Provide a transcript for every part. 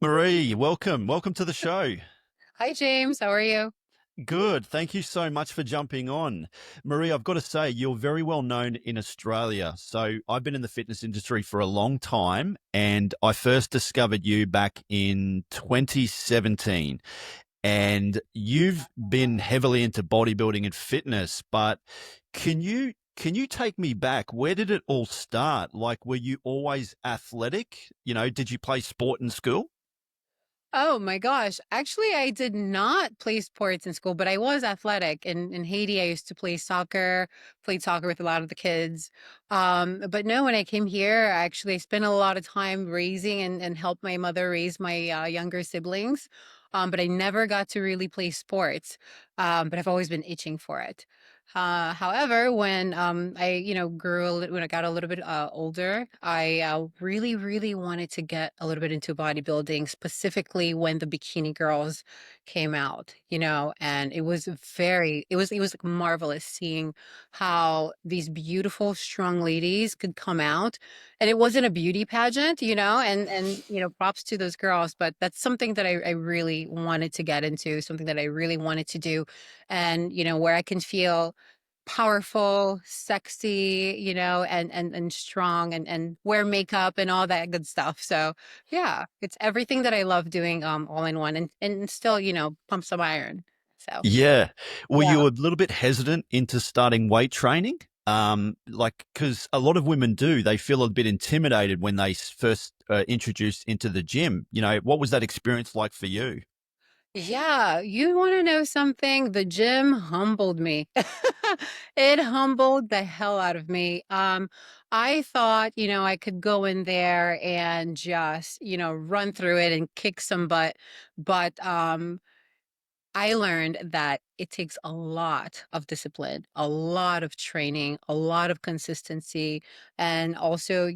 Marie, welcome. Welcome to the show. Hi, James. How are you? Good. Thank you so much for jumping on. Marie, I've got to say, you're very well known in Australia. So I've been in the fitness industry for a long time, and I first discovered you back in 2017. And you've been heavily into bodybuilding and fitness, but can you take me back? Where did it all start? Like, were you always athletic? Did you play sport in school? Oh my gosh. Actually, I did not play sports in school, but I was athletic. In Haiti, I used to play soccer, played soccer with a lot of the kids. But no, when I came here, actually, I spent a lot of time raising and helped my mother raise my younger siblings. But I never got to really play sports. But I've always been itching for it. However, when when I got a little bit older, I really, really wanted to get a little bit into bodybuilding, specifically when the bikini girls came out, and it was like marvelous seeing how these beautiful, strong ladies could come out. And it wasn't a beauty pageant, and props to those girls, but that's something that I really wanted to get into, something that I really wanted to do, and where I can feel powerful, sexy, and strong and wear makeup and all that good stuff. So yeah, it's everything that I love doing all in one and still, pump some iron. So Yeah. Were yeah. you a little bit hesitant into starting weight training? Because a lot of women do, they feel a bit intimidated when they first introduced into the gym. What was that experience like for you? Yeah, you want to know something? The gym humbled me. It humbled the hell out of me. I thought, I could go in there and just, run through it and kick some butt, but I learned that it takes a lot of discipline, a lot of training, a lot of consistency, and also,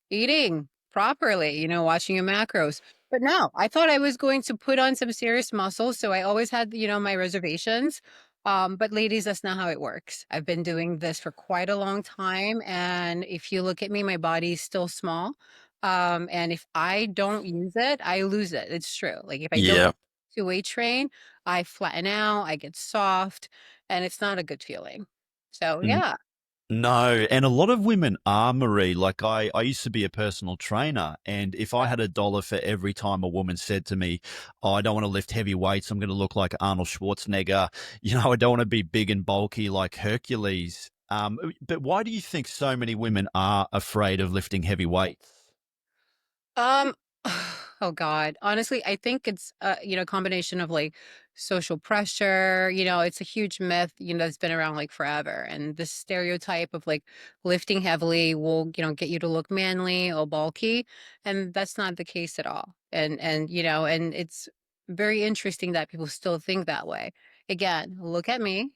eating properly, watching your macros. But no, I thought I was going to put on some serious muscle. So I always had, my reservations. But ladies, that's not how it works. I've been doing this for quite a long time. And if you look at me, my body's still small. And if I don't use it, I lose it. It's true. Like if I don't Yeah. to weight train, I flatten out, I get soft, and it's not a good feeling. So N- yeah. No, and a lot of women are, Marie. Like I used to be a personal trainer, and if I had a dollar for every time a woman said to me, "Oh, I don't want to lift heavy weights. I'm going to look like Arnold Schwarzenegger. I don't want to be big and bulky like Hercules." But why do you think so many women are afraid of lifting heavy weights? Um, oh God. Honestly, I think it's a combination of like social pressure, it's a huge myth, that's been around like forever. And this stereotype of like lifting heavily will, get you to look manly or bulky. And that's not the case at all. And it's very interesting that people still think that way. Again, look at me,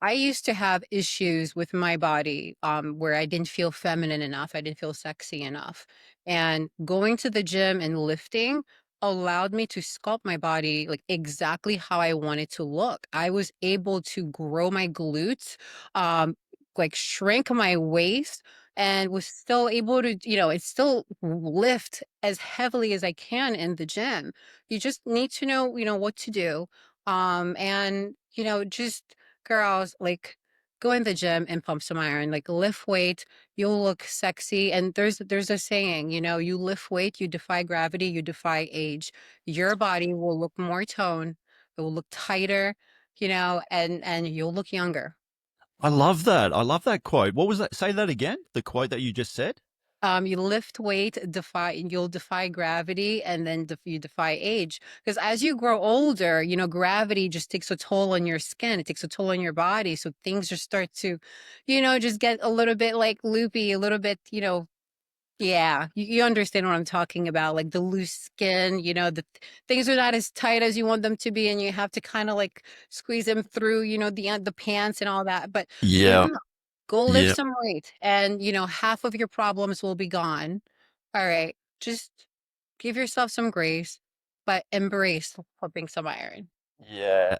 I used to have issues with my body where I didn't feel feminine enough. I didn't feel sexy enough. And going to the gym and lifting allowed me to sculpt my body like exactly how I wanted to look. I was able to grow my glutes, um, like shrink my waist, and was still able to, it's still lift as heavily as I can in the gym. You just need to know, what to do. And, just girls, like, go in the gym and pump some iron, like lift weight, you'll look sexy. And there's a saying, you lift weight, you defy gravity, you defy age. Your body will look more toned, it will look tighter, and you'll look younger. I love that. I love that quote. What was that? Say that again. The quote that you just said. You lift weight, you'll defy gravity, and then you defy age. Because as you grow older, gravity just takes a toll on your skin. It takes a toll on your body. So things just start to, just get a little bit like loopy, a little bit, yeah, you understand what I'm talking about. Like the loose skin, things are not as tight as you want them to be, and you have to kind of like squeeze them through, the pants and all that. But yeah, Yeah. go lift Yeah. some weight and, half of your problems will be gone. All right. Just give yourself some grace, but embrace pumping some iron. Yeah,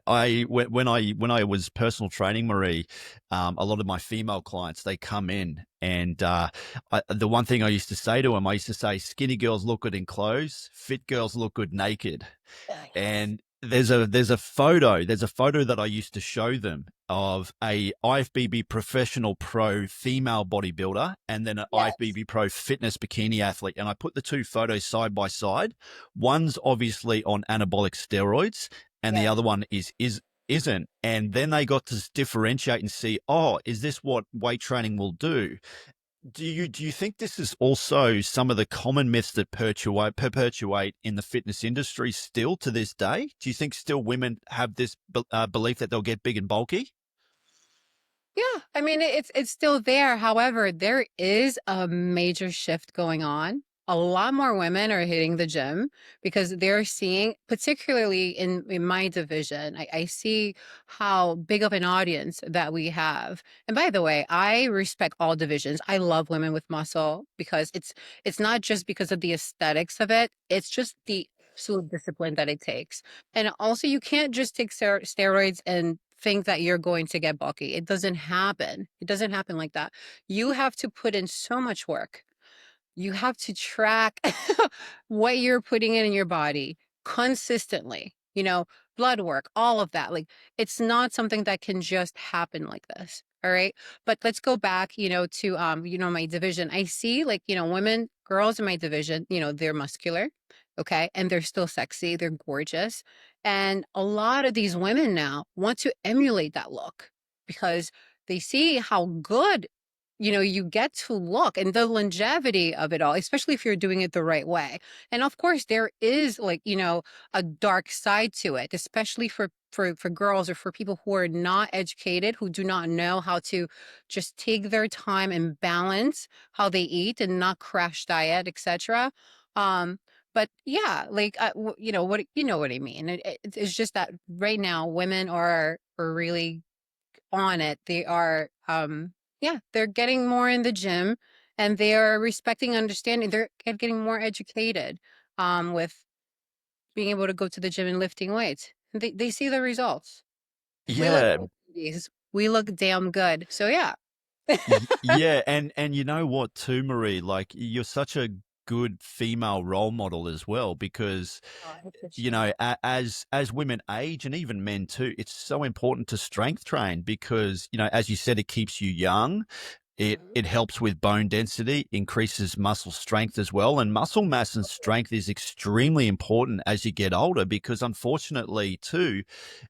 when I was personal training, Marie, a lot of my female clients they come in, and the one thing I used to say to them, I used to say, "Skinny girls look good in clothes, fit girls look good naked." Yes. And there's a photo that I used to show them of a IFBB professional pro female bodybuilder and then an Yes. IFBB pro fitness bikini athlete, and I put the two photos side by side. One's obviously on anabolic steroids and the Yes. other one isn't, and then they got to differentiate and see, oh, is this what weight training will do? Do you think this is also some of the common myths that perpetuate in the fitness industry still to this day? Do you think still women have this belief that they'll get big and bulky? Yeah, I mean, it's still there. However, there is a major shift going on. A lot more women are hitting the gym because they're seeing, particularly in my division, I see how big of an audience that we have. And by the way, I respect all divisions. I love women with muscle because it's not just because of the aesthetics of it, it's just the absolute discipline that it takes. And also, you can't just take steroids and think that you're going to get bulky. It doesn't happen. It doesn't happen like that. You have to put in so much work. You have to track what you're putting in your body consistently, blood work, all of that. Like, it's not something that can just happen like this. All right. But let's go back, to my division. I see, like, women, girls in my division, they're muscular, okay, and they're still sexy, they're gorgeous. And a lot of these women now want to emulate that look because they see how good you get to look and the longevity of it all, especially if you're doing it the right way. And of course, there is, like, a dark side to it, especially for girls or for people who are not educated, who do not know how to just take their time and balance how they eat and not crash diet, etc. Um, but yeah, like, what I mean. It's just that right now, women are really on it. They are, yeah, they're getting more in the gym and they are respecting, understanding. They're getting more educated, with being able to go to the gym and lifting weights. They see the results. We look Yeah, good, ladies. We look damn good. So yeah. yeah, and you know what too, Marie? Like you're such a good female role model as well because Oh, I appreciate it. as women age and even men too, it's so important to strength train because as you said, it keeps you young. Mhm. It helps with bone density, increases muscle strength as well. And muscle mass and strength is extremely important as you get older because unfortunately too,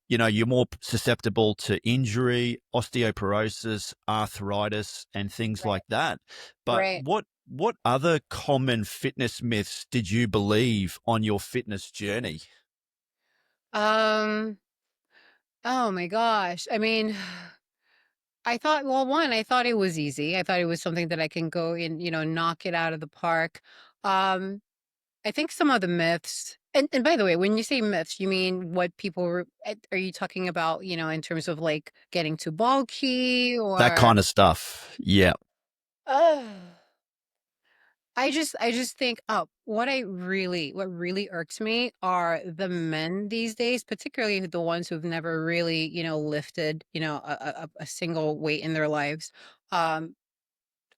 you're more susceptible to injury, osteoporosis, arthritis, and things Right. like that. But Right. what other common fitness myths did you believe on your fitness journey? Um, oh my gosh. I mean, I thought, well, one, I thought it was easy. I thought it was something that I can go and, knock it out of the park. Um, I think some of the myths, and by the way, when you say myths, you mean what people were, are you talking about, in terms of like getting too bulky That or, kind of stuff. Yeah. uh, I just think, oh, what really irks me are the men these days, particularly the ones who've never really, lifted, a single weight in their lives, um,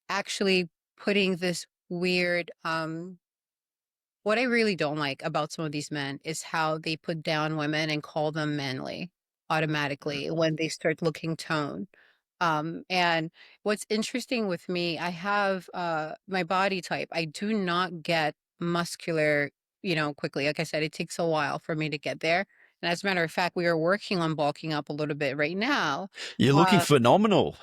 actually putting this weird, what I really don't like about some of these men is how they put down women and call them manly automatically when they start looking toned. And what's interesting with me, I have my body type. I do not get muscular, quickly. Like I said, it takes a while for me to get there. And as a matter of fact, we are working on bulking up a little bit right now. You're looking Uh, phenomenal.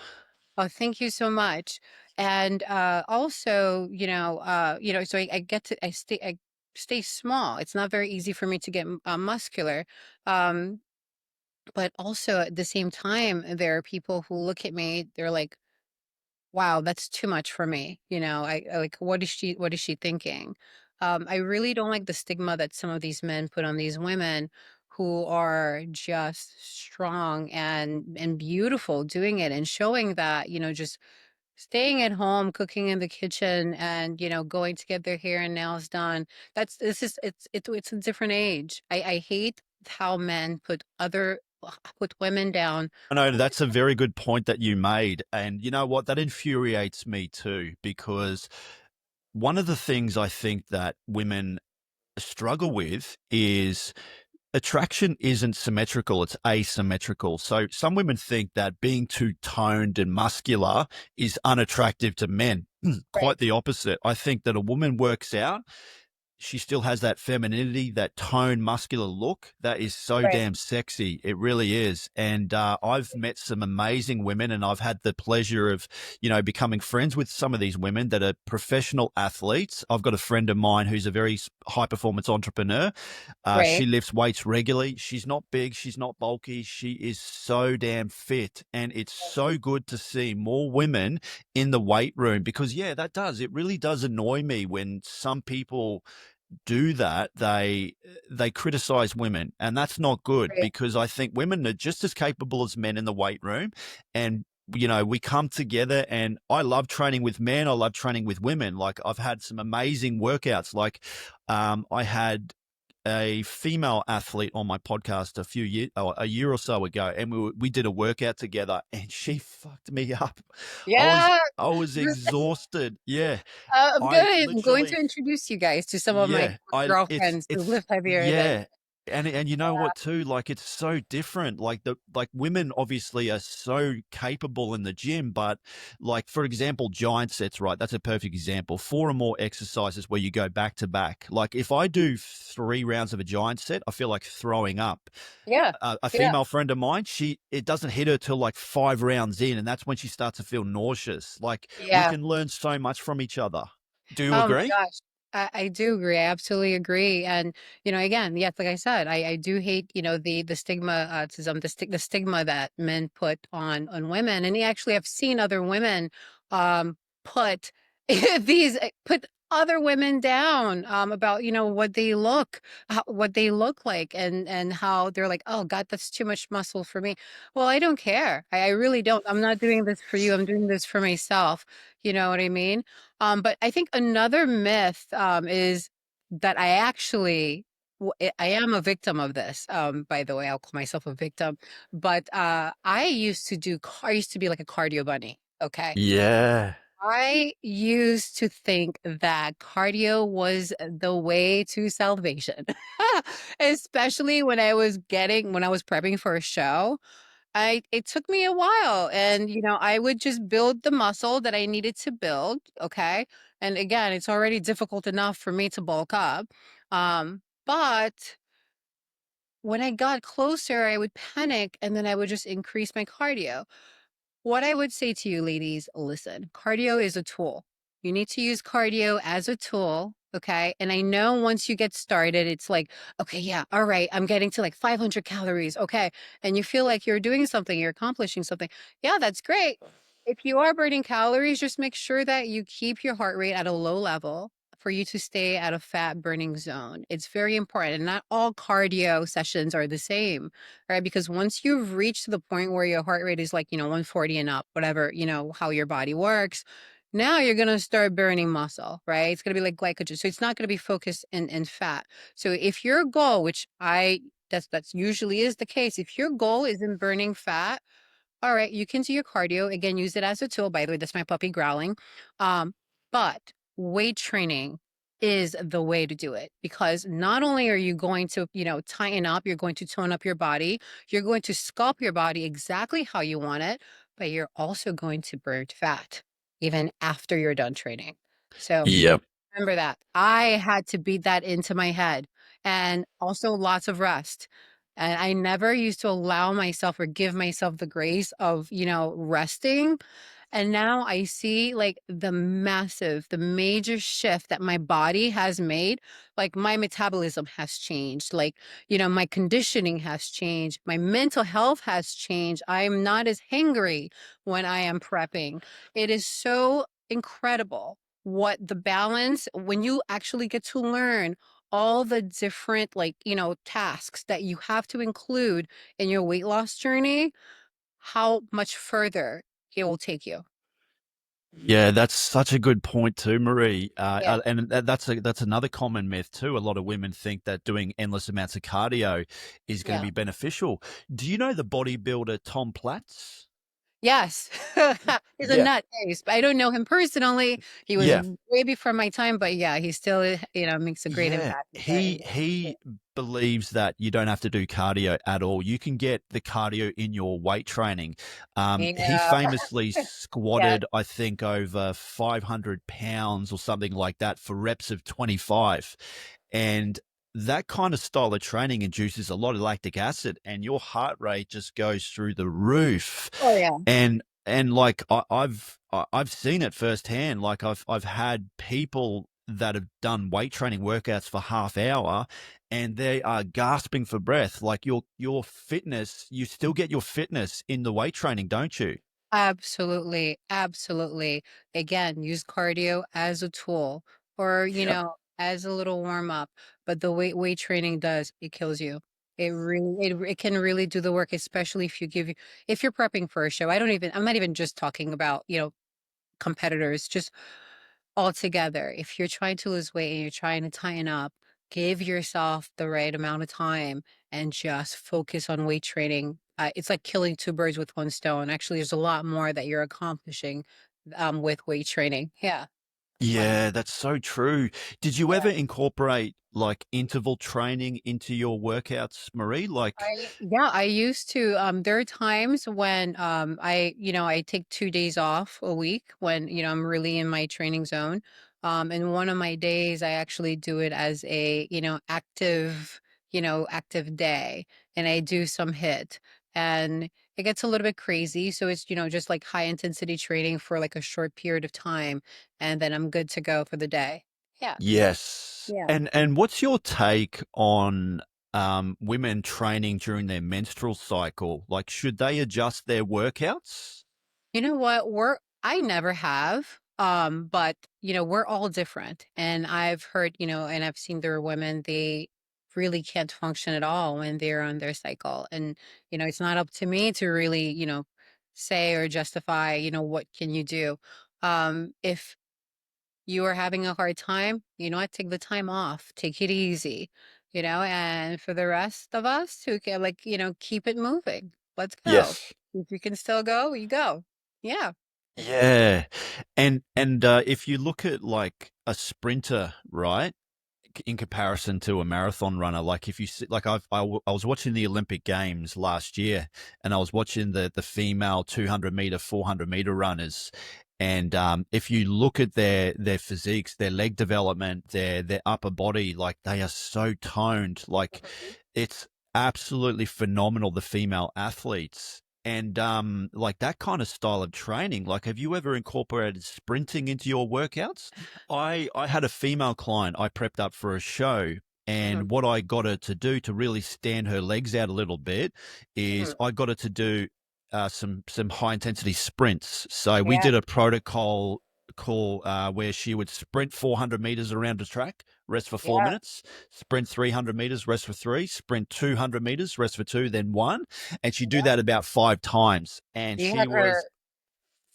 Oh, thank you so much. And also, so I stay small. It's not very easy for me to get muscular. Um, but also at the same time, there are people who look at me, they're like, wow, that's too much for me. I like, what is she thinking? I really don't like the stigma that some of these men put on these women who are just strong and beautiful doing it and showing that, just staying at home, cooking in the kitchen, and going to get their hair and nails done. It's a different age. I hate how men put women down. I know that's a very good point that you made. And you know what? That infuriates me too, because one of the things I think that women struggle with is attraction isn't symmetrical, it's asymmetrical. So some women think that being too toned and muscular is unattractive to men. Right. Quite the opposite. I think that a woman works out, she still has that femininity, that toned, muscular look that is so Right. damn sexy. It really is. And I've met some amazing women, and I've had the pleasure of, becoming friends with some of these women that are professional athletes. I've got a friend of mine who's a very high performance entrepreneur. She Right. lifts weights regularly. She's not big, she's not bulky. She is so damn fit. And it's so good to see more women in the weight room because, yeah, it really does annoy me when some people do that. They criticize women, and that's not good Right. because I think women are just as capable as men in the weight room. And we come together, and I love training with men, I love training with women. Like, I've had some amazing workouts. Like, I had a female athlete on my podcast a year or so ago, and we did a workout together, and she fucked me up. I was Yeah. I was exhausted. Yeah, I Good. I'm going to literally introduce you guys to some of my yeah, I girlfriends who lift heavier than. yeah, and you know what too? Like, it's so different. Like women obviously are so capable in the gym, but like, for example, giant sets, right? That's a perfect example. 4 or more exercises where you go back to back. Like, if I do 3 rounds of a giant set, I feel like throwing up. Yeah. A Yeah. female friend of mine, it doesn't hit her till like 5 rounds in, and that's when she starts to feel nauseous. Like, we Yeah. can learn so much from each other. Do you Oh my agree? gosh. I do agree. I absolutely agree. And, again, yes, like I said, I do hate, the stigma, the stigma that men put on women. And actually I've seen other women put put other women down about, what they look like, and how they're like, oh God, that's too much muscle for me. Well, I don't care. I really don't. I'm not doing this for you. I'm doing this for myself. You know what I mean? But I think another myth is that I am a victim of this. By the way, I'll call myself a victim. But I used to be like a cardio bunny. Okay. Yeah. I used to think that cardio was the way to salvation, especially when I was prepping for a show. It took me a while, and I would just build the muscle that I needed to build, okay? And again, it's already difficult enough for me to bulk up. But when I got closer, I would panic, and then I would just increase my cardio. What I would say to you ladies, listen, cardio is a tool. You need to use cardio as a tool. Okay. And I know once you get started, it's like, okay, yeah, all right, I'm getting to like 500 calories. Okay. And you feel like you're doing something, you're accomplishing something. Yeah, that's great. If you are burning calories, just make sure that you keep your heart rate at a low level for you to stay at a fat burning zone. It's very important. And not all cardio sessions are the same, right? Because once you've reached the point where your heart rate is like, 140 and up, whatever, how your body works, now you're going to start burning muscle, right? It's going to be like glycogen. So it's not going to be focused in fat. So if your goal, that's usually is the case, if your goal is in burning fat, all right, you can do your cardio. Again, use it as a tool. By the way, that's my puppy growling. But weight training is the way to do it, because not only are you going to, tighten up, you're going to tone up your body, you're going to sculpt your body exactly how you want it, but you're also going to burn fat even after you're done training. So Yep. remember that. I had to beat that into my head, and also lots of rest. And I never used to allow myself or give myself the grace of, resting. And now I see like the major shift that my body has made. Like, my metabolism has changed. Like, my conditioning has changed. My mental health has changed. I'm not as hangry when I am prepping. It is so incredible what the balance, when you actually get to learn all the different, like, tasks that you have to include in your weight loss journey, how much further it will take you. Yeah, that's such a good point too, Marie. Yeah. And that's another common myth too. A lot of women think that doing endless amounts of cardio is going to Yeah. be beneficial. Do you know the bodybuilder Tom Platz? Yes. He's a Yeah, nutcase. I don't know him personally. He was yeah. way before my time, but yeah, he still, makes a great Yeah, impact in he believes that you don't have to do cardio at all. You can get the cardio in your weight training. He yeah. famously Yeah. squatted, I think, over 500 pounds or something like that for reps of 25. And that kind of style of training induces a lot of lactic acid, and your heart rate just goes through the roof. Oh yeah. And like I've seen it firsthand. Like I've had people that have done weight training workouts for half hour and they are gasping for breath. Like your fitness, you still get your fitness in the weight training, don't you? Absolutely, absolutely. Again, use cardio as a tool or, Yep. as a little warm up. But the weight training does, it kills you. It can really do the work, especially if you're prepping for a show. I'm not even just talking about, competitors, just altogether. If you're trying to lose weight and you're trying to tighten up, give yourself the right amount of time and just focus on weight training. It's like killing two birds with one stone. Actually, there's a lot more that you're accomplishing with weight training. Yeah. One, Yeah, that's so true. Did you yeah. ever incorporate like interval training into your workouts, Marie? Like, I used to. There are times when I take 2 days off a week when, I'm really in my training zone. And one of my days I actually do it as a, active day, and I do some HIIT, and it gets a little bit crazy. So it's, just like high intensity training for like a short period of time, and then I'm good to go for the day. Yeah. yes. Yeah. And what's your take on women training during their menstrual cycle? Like, should they adjust their workouts? You know what? I never have. But we're all different. And I've heard, and I've seen there are women, they really can't function at all when they're on their cycle. And, it's not up to me to really, say or justify, what can you do. If you are having a hard time, what, take the time off, take it easy, and for the rest of us who can, like, keep it moving. Let's go. Yes. If you can still go, you go. Yeah. Yeah. And if you look at like a sprinter, right? In comparison to a marathon runner, like if you see, like I was watching the Olympic Games last year, and I was watching the female 200 meter, 400 meter runners, and if you look at their physiques, their leg development, their upper body, like they are so toned, like it's absolutely phenomenal. The female athletes. And like that kind of style of training, like have you ever incorporated sprinting into your workouts? I had a female client I prepped up for a show, Mhm, and what I got her to do to really stand her legs out a little bit is mhm. I got her to do some high intensity sprints. So we Yeah, did a protocol call where she would sprint 400 meters around the track, rest for four yeah, minutes, sprint 300 meters, rest for three, sprint 200 meters, rest for two, then one, and she'd do yeah. that about 5 times, and You she had her. was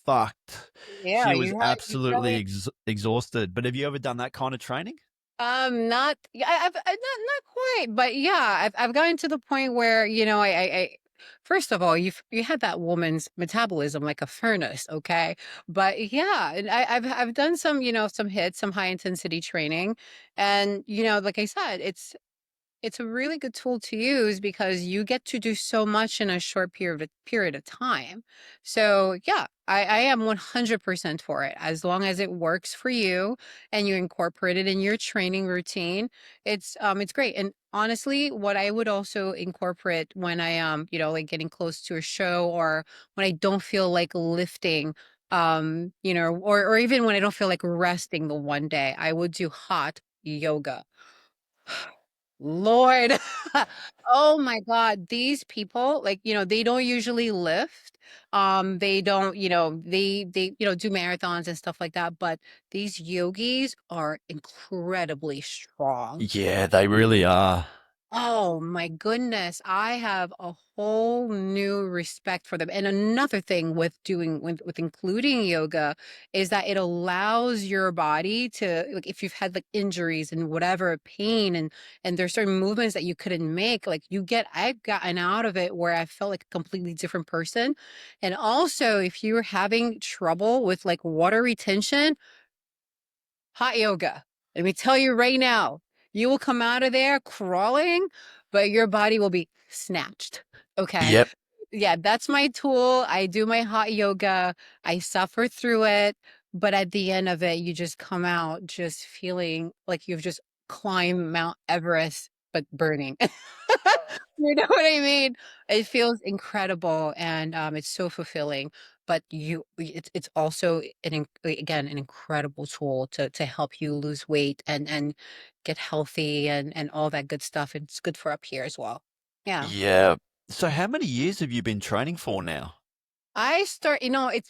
fucked. Yeah, She was you absolutely really. exhausted. But have you ever done that kind of training? Not. Yeah, not quite, but yeah, I've gotten to the point where, first of all, you had that woman's metabolism like a furnace, okay? But yeah, and I've done some, some hits, some high intensity training, and like I said, it's a really good tool to use because you get to do so much in a short period of time. So yeah, I am 100% for it. As long as it works for you and you incorporate it in your training routine, it's great. And honestly, what I would also incorporate when I like getting close to a show, or when I don't feel like lifting, or even when I don't feel like resting the one day, I would do hot yoga. Lord. Oh my God. These people, like, they don't usually lift. They don't, they, do marathons and stuff like that, but these yogis are incredibly strong. Yeah, they really are. Oh my goodness. I have a whole new respect for them. And another thing with doing with including yoga is that it allows your body to, like, if you've had like injuries and whatever pain, and there's certain movements that you couldn't make, like I've gotten out of it where I felt like a completely different person. And also if you're having trouble with like water retention, hot yoga. Let me tell you right now, you will come out of there crawling, but your body will be snatched. Okay. Yep. Yeah, that's my tool. I do my hot yoga. I suffer through it, but at the end of it, you just come out just feeling like you've just climbed Mount Everest, but burning. You know what I mean? It feels incredible, and it's so fulfilling. But it's also again an incredible tool to help you lose weight and get healthy and all that good stuff. It's good for up here as well. Yeah. Yeah. So how many years have you been training for now? It's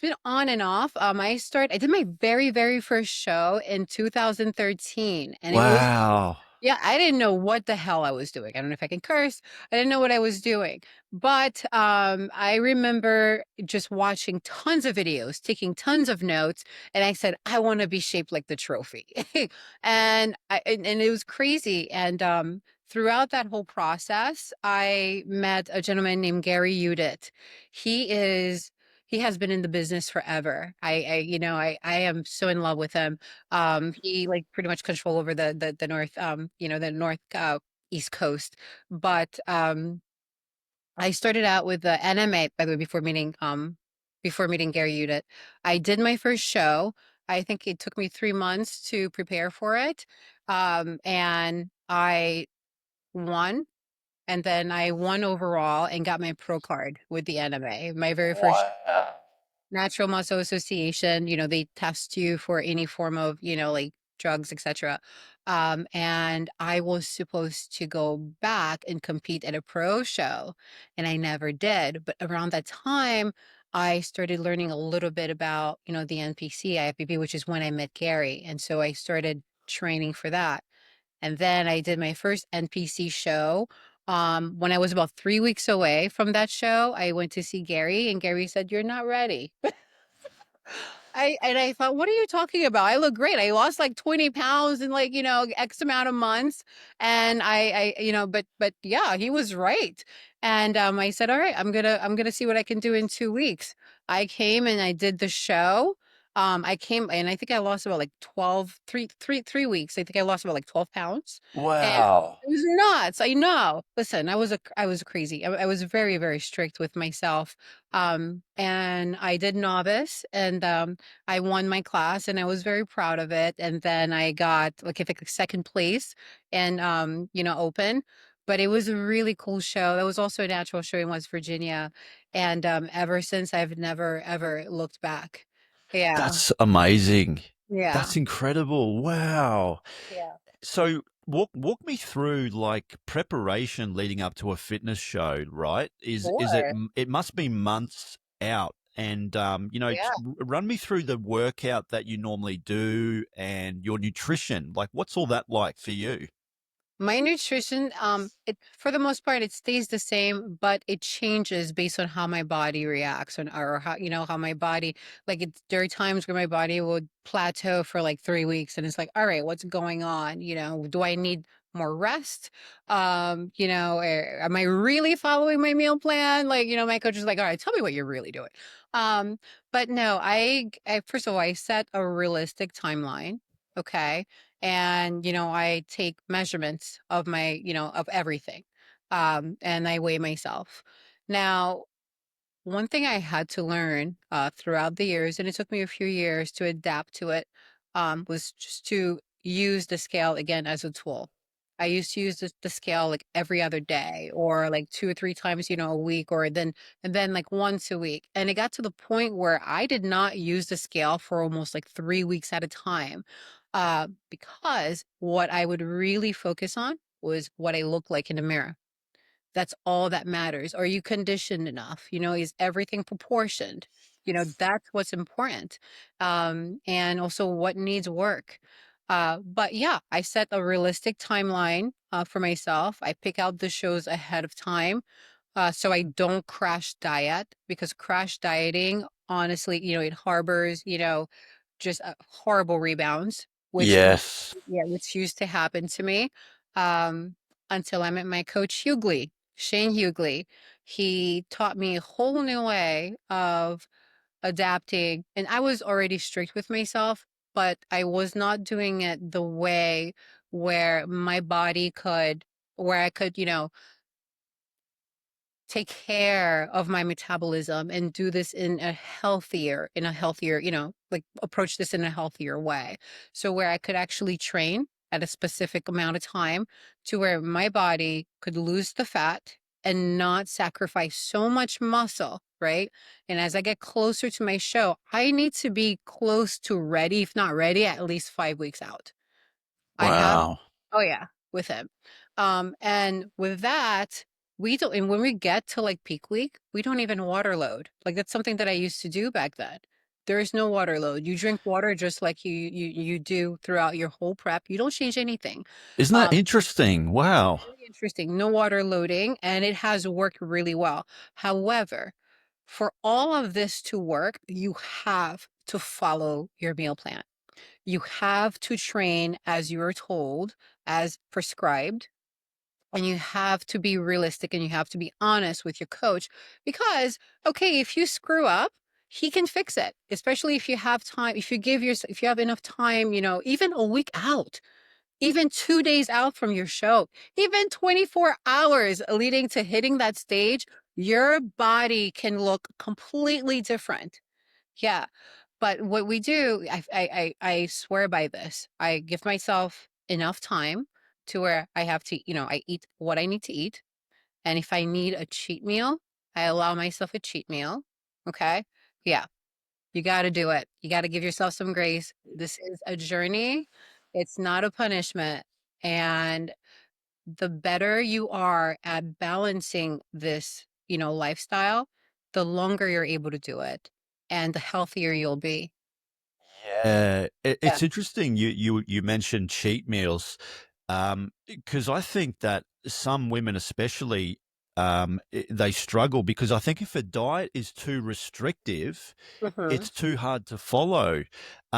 been on and off. I did my very, very first show in 2013, and it was Wow. yeah, I didn't know what the hell I was doing. I don't know if I can curse. I didn't know what I was doing. But I remember just watching tons of videos, taking tons of notes, and I said, I want to be shaped like the trophy. And it was crazy. And throughout that whole process, I met a gentleman named Gary Udit. He is he has been in the business forever. I am so in love with him. He like pretty much control over the north, the north east coast. But I started out with the anime, by the way, before meeting Gary Udit. I did my first show. I think it took me 3 months to prepare for it. And I won. And then I won overall and got my pro card with the anime. My very first Wow. Natural Muscle Association, they test you for any form of, like drugs, etc. And I was supposed to go back and compete at a pro show, and I never did. But around that time, I started learning a little bit about, the NPC, IFBB, which is when I met Gary. And so I started training for that. And then I did my first NPC show. When I was about 3 weeks away from that show, I went to see Gary, and Gary said, "You're not ready." I thought, what are you talking about? I look great. I lost like 20 pounds in like, X amount of months. And but yeah, he was right. And I said, all right, I'm gonna see what I can do in 2 weeks. I came and I did the show. I came and I think I lost about like 3 weeks. I think I lost about like 12 pounds. And Wow. it was nuts. I know. Listen, I was crazy. I was very, very strict with myself. And I did novice, and I won my class, and I was very proud of it. And then I got like I think like second place and open. But it was a really cool show. That was also a natural show in West Virginia. And ever since I've never ever looked back. Yeah. That's amazing. Yeah. That's incredible. Wow. Yeah. So walk me through like preparation leading up to a fitness show, right? Is it Sure. it must be months out, and Yeah. run me through the workout that you normally do and your nutrition. Like what's all that like for you? My nutrition, it for the most part, it stays the same, but it changes based on how my body reacts or how, how my body, like there are times where my body would plateau for like 3 weeks and it's like, all right, what's going on? Do I need more rest? Am I really following my meal plan? Like, my coach is like, all right, tell me what you're really doing. Um, but no, I first of all, I set a realistic timeline. Okay. And I take measurements of my of everything, and I weigh myself. Now, one thing I had to learn throughout the years, and it took me a few years to adapt to it, was just to use the scale again as a tool. I used to use the scale like every other day or like 2 or 3 times, a week, or and then like once a week. And it got to the point where I did not use the scale for almost like 3 weeks at a time, because what I would really focus on was what I look like in the mirror. That's all that matters. Are you conditioned enough? Is everything proportioned? That's what's important. And also what needs work. But yeah, I set a realistic timeline for myself. I pick out the shows ahead of time so I don't crash diet, because crash dieting, honestly, it harbors, just horrible rebounds, which Yes. yeah, which used to happen to me um, until I met my coach Hughley, Shane Hughley. He taught me a whole new way of adapting, and I was already strict with myself, but I was not doing it the way where my body could, where I could, take care of my metabolism and do this in a healthier, like approach this in a healthier way. So where I could actually train at a specific amount of time to where my body could lose the fat and not sacrifice so much muscle, right? And as I get closer to my show, I need to be close to ready, if not ready, at least 5 weeks out. I have Wow. Oh yeah, with him. And with that, we don't and when we get to like peak week, we don't even water load. Like that's something that I used to do back then. There is no water load. You drink water just like you do throughout your whole prep. You don't change anything. Isn't that Um, interesting? Wow. Very interesting. No water loading, and it has worked really well. However, for all of this to work, you have to follow your meal plan. You have to train as you are told, as prescribed, and you have to be realistic and you have to be honest with your coach because, okay, if you screw up, he can fix it, especially if you have time, if you have enough time, even a week out, even 2 days out from your show, even 24 hours leading to hitting that stage, your body can look completely different. Yeah. But what we do, I swear by this. I give myself enough time to where I have to, I eat what I need to eat. And if I need a cheat meal, I allow myself a cheat meal. Okay. Yeah. You got to do it. You got to give yourself some grace. This is a journey. It's not a punishment. And the better you are at balancing this, lifestyle, the longer you're able to do it and the healthier you'll be. Yeah, Yeah. it's interesting you mentioned cheat meals, because I think that some women especially, they struggle because I think if a diet is too restrictive, Mhm. it's too hard to follow,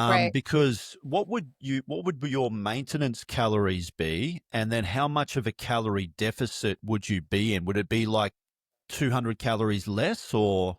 Right. because what would your maintenance calories be, and then how much of a calorie deficit would you be in? Would it be like 200 calories less or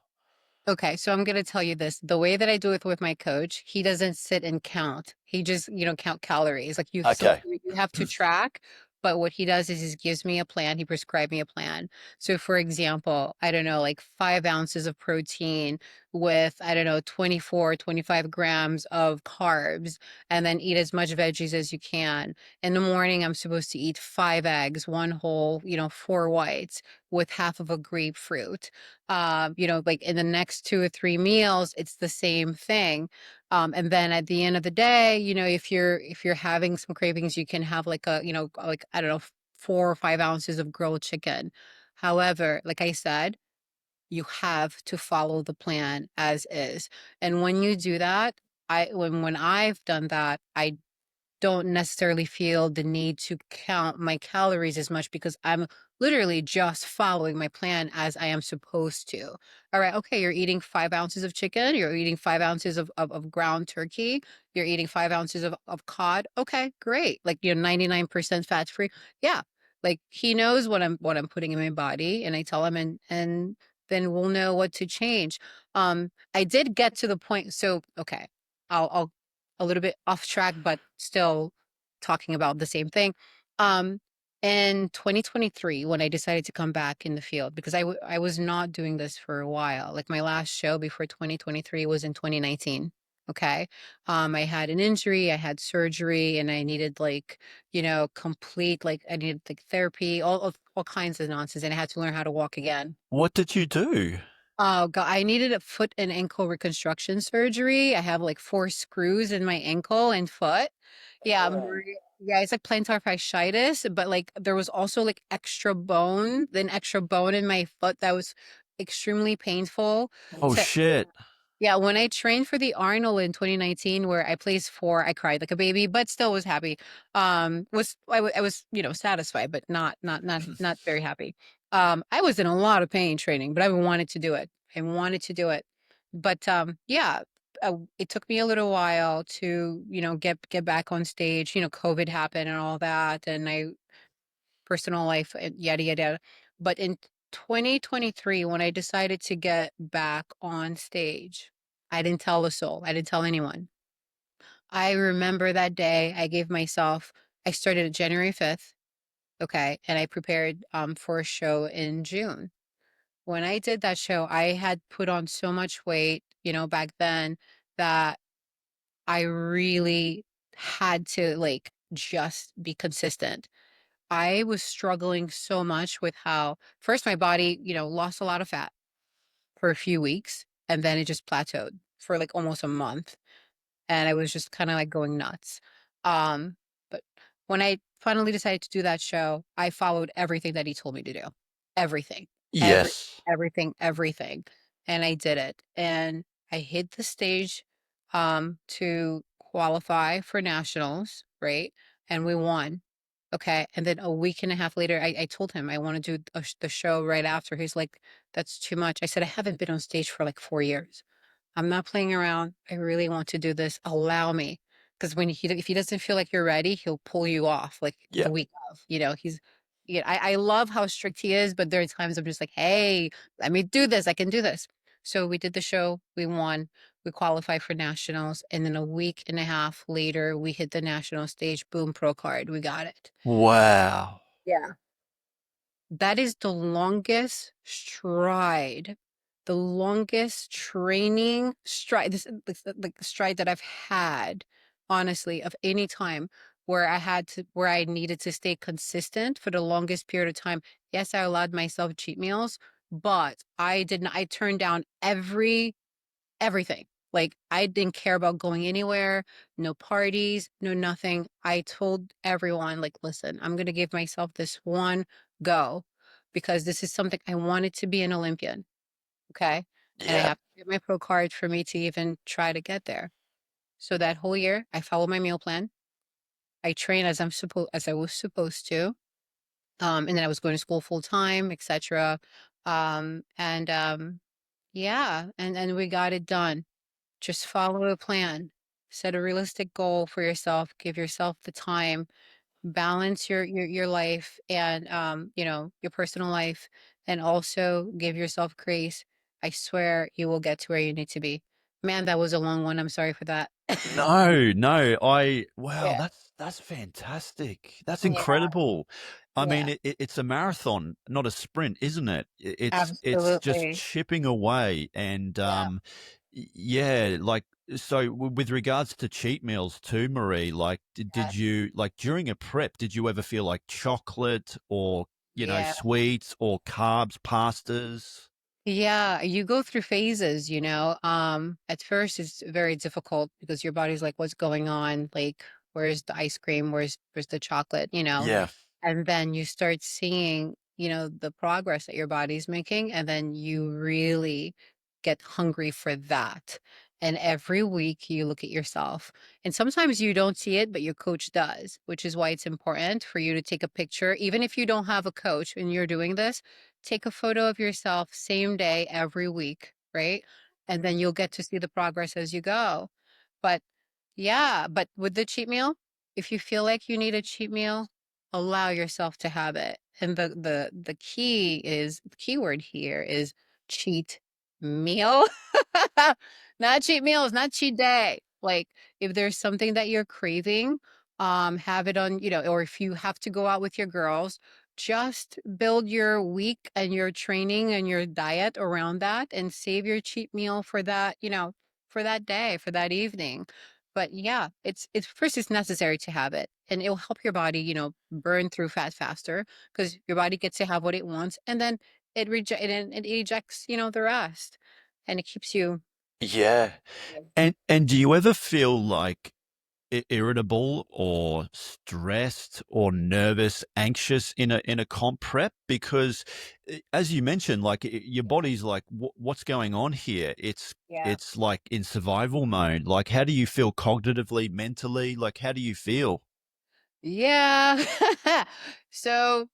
Okay, so I'm gonna tell you this. The way that I do it with my coach, he doesn't sit and count. He just, count calories. Like Okay. you have to track, but what he does is he gives me a plan. He prescribed me a plan. So for example, I don't know, like 5 ounces of protein with, I don't know, 25 grams of carbs, and then eat as much veggies as you can. In the morning, I'm supposed to eat 5 eggs, one whole, four whites with half of a grapefruit. Like in the next 2 or 3 meals, it's the same thing. And then at the end of the day, if you're having some cravings, you can have like like I don't know, 4 or 5 ounces of grilled chicken. However, like I said, you have to follow the plan as is. And when you do that, when I've done that, I don't necessarily feel the need to count my calories as much because I'm literally just following my plan as I am supposed to. All right, okay, you're eating 5 ounces of chicken, you're eating 5 ounces of ground turkey, you're eating 5 ounces of cod. Okay, great. Like you're 99% fat free. Yeah. Like he knows what I'm putting in my body, and I tell him, and then we'll know what to change. I did get to the point, so okay. I'll a little bit off track, but still talking about the same thing. Um, in 2023, when I decided to come back in the field, because I was not doing this for a while. Like my last show before 2023 was in 2019. Okay. I had an injury, I had surgery, and I needed like, complete, like I needed like therapy, all kinds of nonsense. And I had to learn how to walk again. what did you do? Oh god, I needed a foot and ankle reconstruction surgery. I have like 4 screws in my ankle and foot. Yeah, yeah, it's like plantar fasciitis, but like there was also like extra bone in my foot that was extremely painful Oh to shit. Yeah, when I trained for the Arnold in 2019, where I placed 4, I cried like a baby, but still was happy. I was, satisfied, but not very happy. I was in a lot of pain training, but I wanted to do it. I wanted to do it. But yeah, it took me a little while to, get back on stage. COVID happened and all that, and I personal life, and yada yada. But in 2023, when I decided to get back on stage, I didn't tell a soul. I didn't tell anyone. I remember that day I started at January 5th. Okay. And I prepared for a show in June. When I did that show, I had put on so much weight, back then, that I really had to like just be consistent. I was struggling so much with how first my body, lost a lot of fat for a few weeks, and then it just plateaued for like almost a month. And I was just kind of like going nuts. Um, but when I finally decided to do that show, I followed everything that he told me to do. Everything. Every Yes. everything. And I did it. And I hit the stage to qualify for nationals, right? And we won. Okay. And then a week and a half later, I told him I want to do the show right after. He's like, that's too much. I said, I haven't been on stage for like 4 years. I'm not playing around. I really want to do this. Allow me. Because if he doesn't feel like you're ready, he'll pull you off like Yeah. the week of, I love how strict he is, but there are times I'm just like, hey, let me do this. I can do this. So we did the show. We won. We qualified for nationals. And then a week and a half later, we hit the national stage. Boom, pro card. We got it. Wow. Yeah. That is the longest training stride, this like stride that I've had, honestly, of any time where I needed to stay consistent for the longest period of time. Yes, I allowed myself cheat meals, but I turned down everything. Like I didn't care about going anywhere, no parties, no nothing. I told everyone, like, listen, I'm gonna give myself this one go because this is something I wanted to be an Olympian. Okay. And I Yeah. have to get my pro card for me to even try to get there. So that whole year I followed my meal plan. I trained as I was supposed to. And then I was going to school full time, etc. And yeah, and we got it done. Just follow a plan. Set a realistic goal for yourself. Give yourself the time. Balance your life and your personal life, and also give yourself grace. I swear you will get to where you need to be. Man, that was a long one. I'm sorry for that. No, no, wow, Yeah. that's fantastic. That's Yeah. incredible. I mean, Yeah. it's a marathon, not a sprint, isn't it? It's just Absolutely. chipping away, and Yeah. yeah, like so. With regards to cheat meals too, Marie, like, did Yes. you like during a prep? Did you ever feel like chocolate or Yeah. sweets or carbs, pastas? Yeah, you go through phases, At first it's very difficult because your body's like, what's going on? Like, where's the ice cream? Where's the chocolate? Yeah, And then you start seeing, the progress that your body's making, and then you really get hungry for that. And every week you look at yourself. And sometimes you don't see it, but your coach does, which is why it's important for you to take a picture. Even if you don't have a coach and you're doing this, take a photo of yourself same day every week, right? And then you'll get to see the progress as you go. But yeah, but with the cheat meal, if you feel like you need a cheat meal, allow yourself to have it. And the key word here is cheat meal. Not cheat meals, not cheat day. Like if there's something that you're craving, have it on, or if you have to go out with your girls, just build your week and your training and your diet around that and save your cheat meal for that, for that day, for that evening. But yeah, it's first it's necessary to have it, and it'll help your body, burn through fat faster because your body gets to have what it wants, and then it ejects, the rest, and it keeps you. yeah. And do you ever feel like irritable or stressed or nervous, anxious in a comp prep? Because as you mentioned, like your body's like, what's going on here? Yeah. It's like in survival mode. Like, how do you feel cognitively, mentally? Like, how do you feel? Yeah. So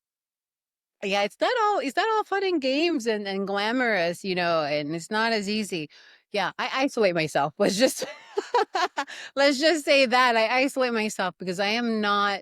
yeah, it's not all fun and games and glamorous, and it's not as easy. Yeah, I isolate myself. Let's just say that I isolate myself because I am not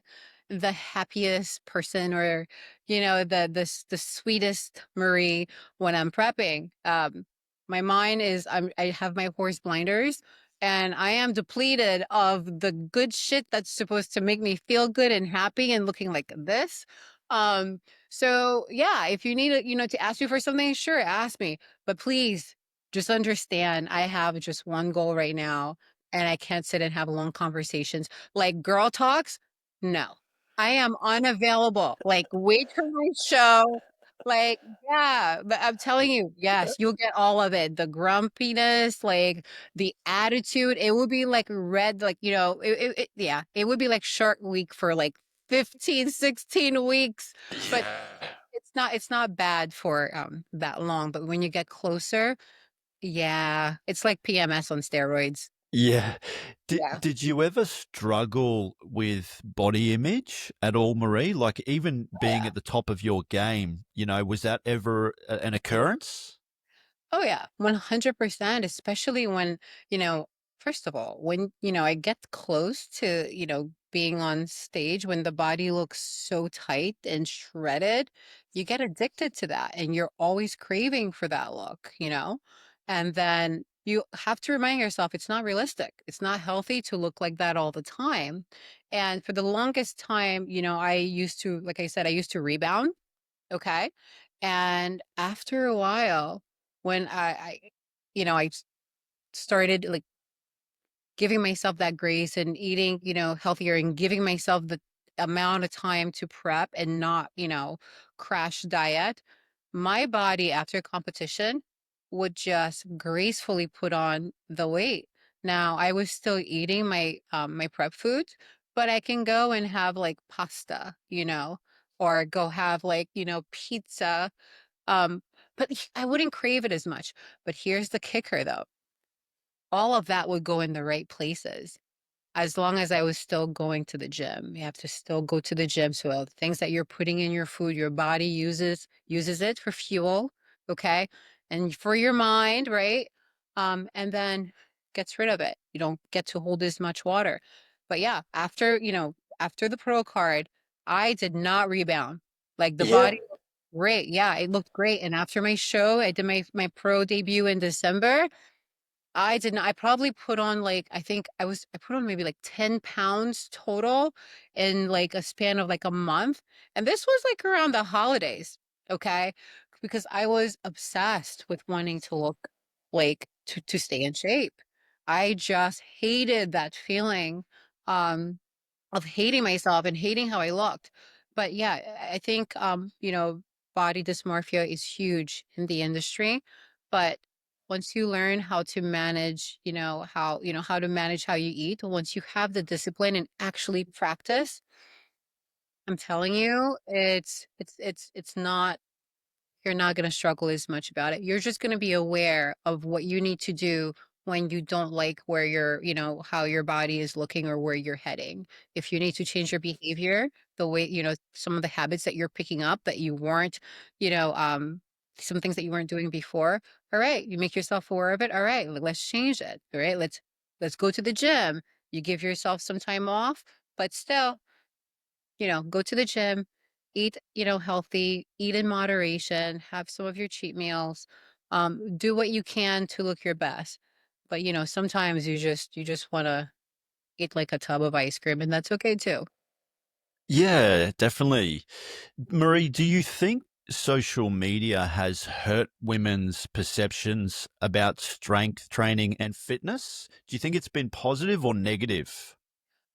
the happiest person, or the sweetest Marie when I'm prepping. My mind is, I have my horse blinders, and I am depleted of the good shit that's supposed to make me feel good and happy and looking like this. Um so yeah, if you need to ask me for something, sure, ask me. But please just understand I have just one goal right now, and I can't sit and have long conversations. Like girl talks, no. I am unavailable. Like wait for my show. Like, yeah, but I'm telling you, yes, you'll get all of it. The grumpiness, like the attitude, it would be like red, like, yeah, it would be like Shark Week for like 15, 16 weeks. But Yeah. it's not bad for that long, but when you get closer, yeah, it's like PMS on steroids. Yeah. Yeah. Did you ever struggle with body image at all, Marie? Like even being Yeah. at the top of your game, was that ever an occurrence? Oh yeah, 100%, especially when, first of all, when, I get close to, being on stage, when the body looks so tight and shredded, you get addicted to that and you're always craving for that look. And then you have to remind yourself it's not realistic. It's not healthy to look like that all the time. And for the longest time, I used to, like I said, I used to rebound. Okay. And after a while, when I started like giving myself that grace and eating, healthier, and giving myself the amount of time to prep and not, crash diet, my body after competition would just gracefully put on the weight. Now, I was still eating my prep foods, but I can go and have like pasta, or go have like, pizza. Um, but I wouldn't crave it as much. But here's the kicker though. All of that would go in the right places as long as I was still going to the gym. You have to still go to the gym. So the things that you're putting in your food, your body uses it for fuel, okay? And for your mind, right? And then gets rid of it. You don't get to hold as much water. But yeah, after the pro card, I did not rebound. Like the Yeah. body looked great. Yeah, it looked great. And after my show, I did my pro debut in December. I did not. I probably put on like, I put on maybe like 10 pounds total in like a span of like a month. And this was like around the holidays. Okay. Because I was obsessed with wanting to look like to stay in shape. I just hated that feeling of hating myself and hating how I looked. But yeah, I think body dysmorphia is huge in the industry. But once you learn how to manage, how to manage how you eat, once you have the discipline and actually practice, I'm telling you, it's not, you're not going to struggle as much about it. You're just going to be aware of what you need to do when you don't like where how your body is looking or where you're heading. If you need to change your behavior, the way, some of the habits that you're picking up that you weren't, you know, some things that you weren't doing before. All right. You make yourself aware of it. All right. Let's change it. All right. Let's go to the gym. You give yourself some time off, but still, go to the gym, eat, healthy, eat in moderation, have some of your cheat meals, do what you can to look your best. But, sometimes you just want to eat like a tub of ice cream, and that's okay too. Yeah, definitely. Marie, do you think social media has hurt women's perceptions about strength training and fitness? Do you think it's been positive or negative?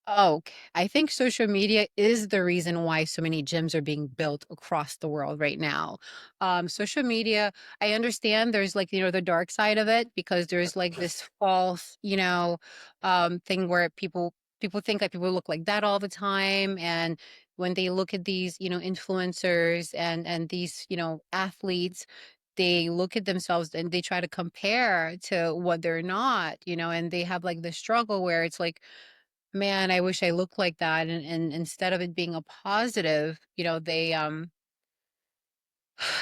Oh, I think social media is the reason why so many gyms are being built across the world right now. Social media, I understand there's like, the dark side of it because there's like this false, thing where people people think that people look like that all the time, and when they look at these, influencers and these, athletes, they look at themselves and they try to compare to what they're not, and they have like the struggle where it's like, man, I wish I looked like that. And instead of it being a positive,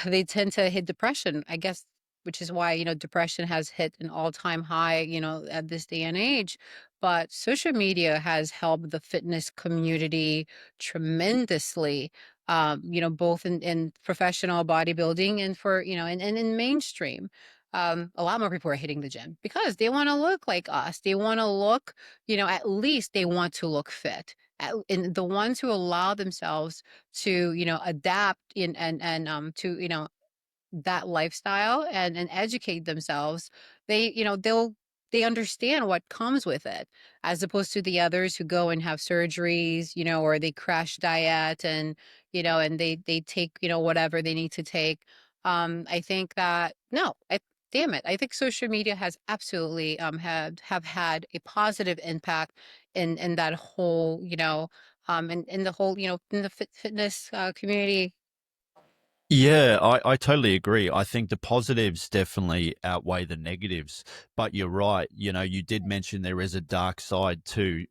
they tend to hit depression, I guess, which is why, depression has hit an all-time high, at this day and age. But social media has helped the fitness community tremendously, both in professional bodybuilding and for, and in mainstream. A lot more people are hitting the gym because they want to look like us. They want to look, at least they want to look fit. And the ones who allow themselves to, adapt in and to, that lifestyle and educate themselves, they understand what comes with it, as opposed to the others who go and have surgeries, or they crash diet and, and they take, whatever they need to take. I think that no, damn it. I think social media has absolutely have had a positive impact in that whole, in the whole, in the fitness community. Yeah, I totally agree. I think the positives definitely outweigh the negatives. But you're right. You know, you did mention there is a dark side to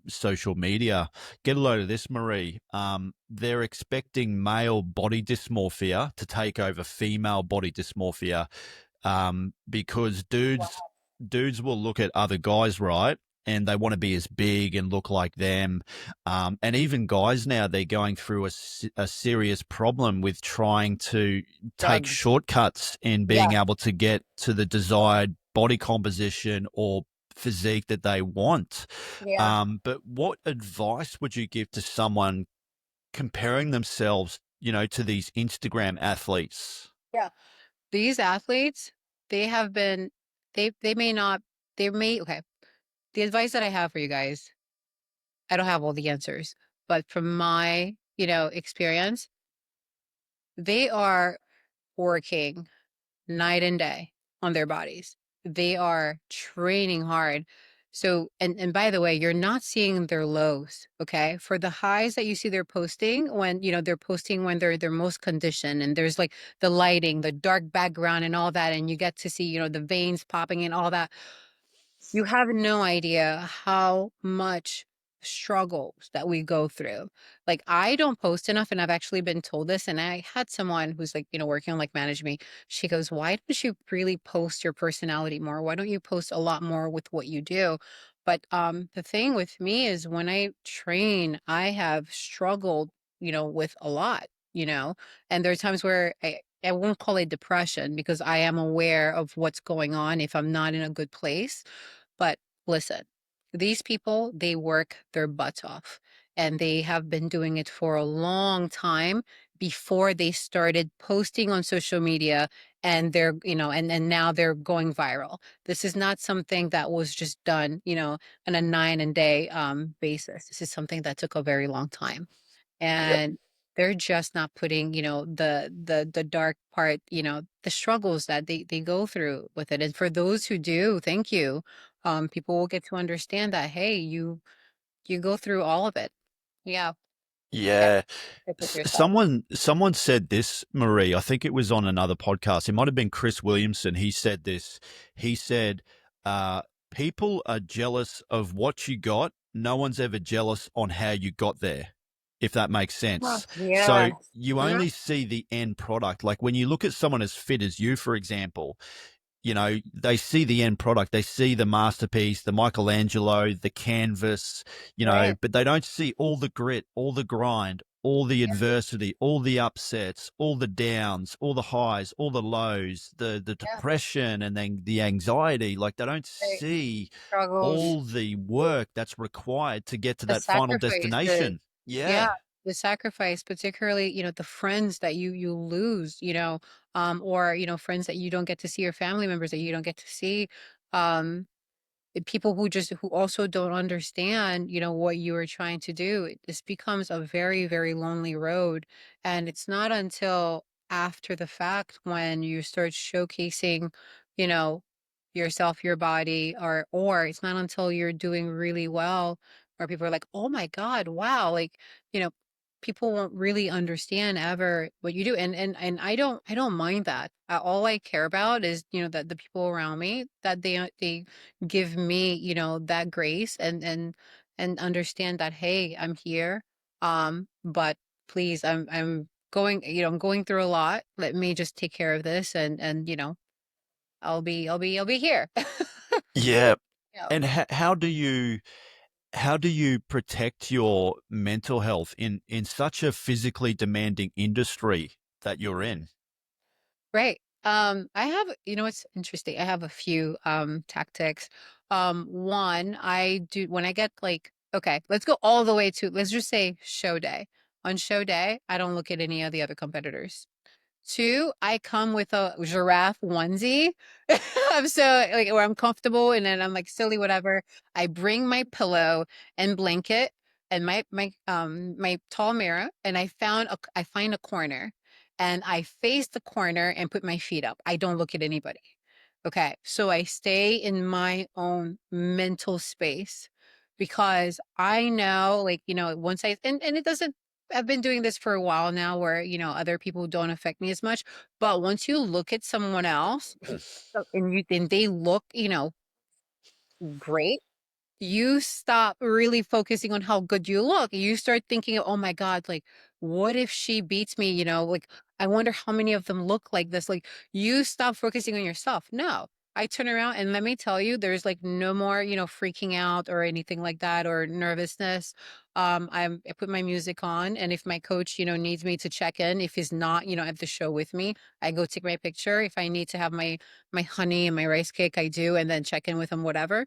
social media. Get a load of this, Marie. They're expecting male body dysmorphia to take over female body dysmorphia, because dudes will look at other guys, right? And they want to be as big and look like them. And even guys now, they're going through a serious problem with trying to take Drugs. shortcuts in Yeah. being able to get to the desired body composition or physique that they want. Yeah. But what advice would you give to someone comparing themselves, to these Instagram athletes? Yeah. These athletes, they have been they may not they may okay. The advice that I have for you guys, I don't have all the answers, but from my, experience, they are working night and day on their bodies. They are training hard. So, and by the way, you're not seeing their lows, okay? For the highs that you see they're posting when, they're posting when they're most conditioned and there's like the lighting, the dark background and all that, and you get to see, the veins popping and all that. You have no idea how much struggles that we go through. Like, I don't post enough, and I've actually been told this. And I had someone who's like, working on like manage me. She goes, "Why don't you really post your personality more? Why don't you post a lot more with what you do?" But the thing with me is when I train, I have struggled, with a lot, and there are times where I won't call it depression because I am aware of what's going on if I'm not in a good place. But listen, these people, they work their butts off and they have been doing it for a long time before they started posting on social media and they're, and now they're going viral. This is not something that was just done, on a 9 and day basis. This is something that took a very long time. Yep. And they're just not putting, the dark part, the struggles that they go through with it. And for those who do, thank you. People will get to understand that, hey, you go through all of it. Yeah. Yeah. Yeah. Stick with yourself. Someone said this, Marie. I think it was on another podcast. It might have been Chris Williamson. He said this. He said, uh, people are jealous of what you got. No one's ever jealous on how you got there, if that makes Huh. sense. So Yes. you Yeah. only see the end product. Like when you look at someone as fit as you, for example, they see the end product. They see the masterpiece, the Michelangelo, the canvas, Right. but they don't see all the grit, all the grind, all the adversity, all the upsets, all the downs, all the highs, all the lows, the Yeah. depression, and then the anxiety. Like they don't Right. see Struggles. all the work that's required to get to The that final sacrifices. destination. Yeah, Yeah. the sacrifice, particularly, the friends that you lose, or, friends that you don't get to see, or family members that you don't get to see. Um, People who also don't understand, what you are trying to do. This becomes a very, very lonely road. And it's not until after the fact when you start showcasing, you know, yourself, your body, or it's not until you're doing really well where people are like, oh my God, wow. Like, you know, people won't really understand ever what you do. And I don't mind that. All I care about is, you know, that the people around me, that they give me, you know, that grace and understand that, hey, I'm here. But please, I'm going, you know, I'm going through a lot. Let me just take care of this and, you know, I'll be here. Yeah. Yeah. And how do you protect your mental health in such a physically demanding industry that you're in? Right. I have, you know, it's interesting. I have a few tactics. One, I do when I get like, okay, let's go all the way to, let's just say show day. On show day, I don't look at any of the other competitors. Two, I come with a giraffe onesie. I'm so like where I'm comfortable and then I'm like silly, whatever. I bring my pillow and blanket and my tall mirror and I find a corner and I face the corner and put my feet up. I don't look at anybody. Okay. So I stay in my own mental space because I know, like, you know, once and it doesn't, I've been doing this for a while now where, you know, other people don't affect me as much. But once you look at someone else and they look, you know, great, you stop really focusing on how good you look. You start thinking, oh my God, like, what if she beats me? You know, like, I wonder how many of them look like this. Like, you stop focusing on yourself. No, I turn around and let me tell you, there's like no more, you know, freaking out or anything like that or nervousness. I put my music on, and if my coach, you know, needs me to check in, if he's not, you know, at the show with me, I go take my picture. If I need to have my honey and my rice cake, I do, and then check in with him, whatever.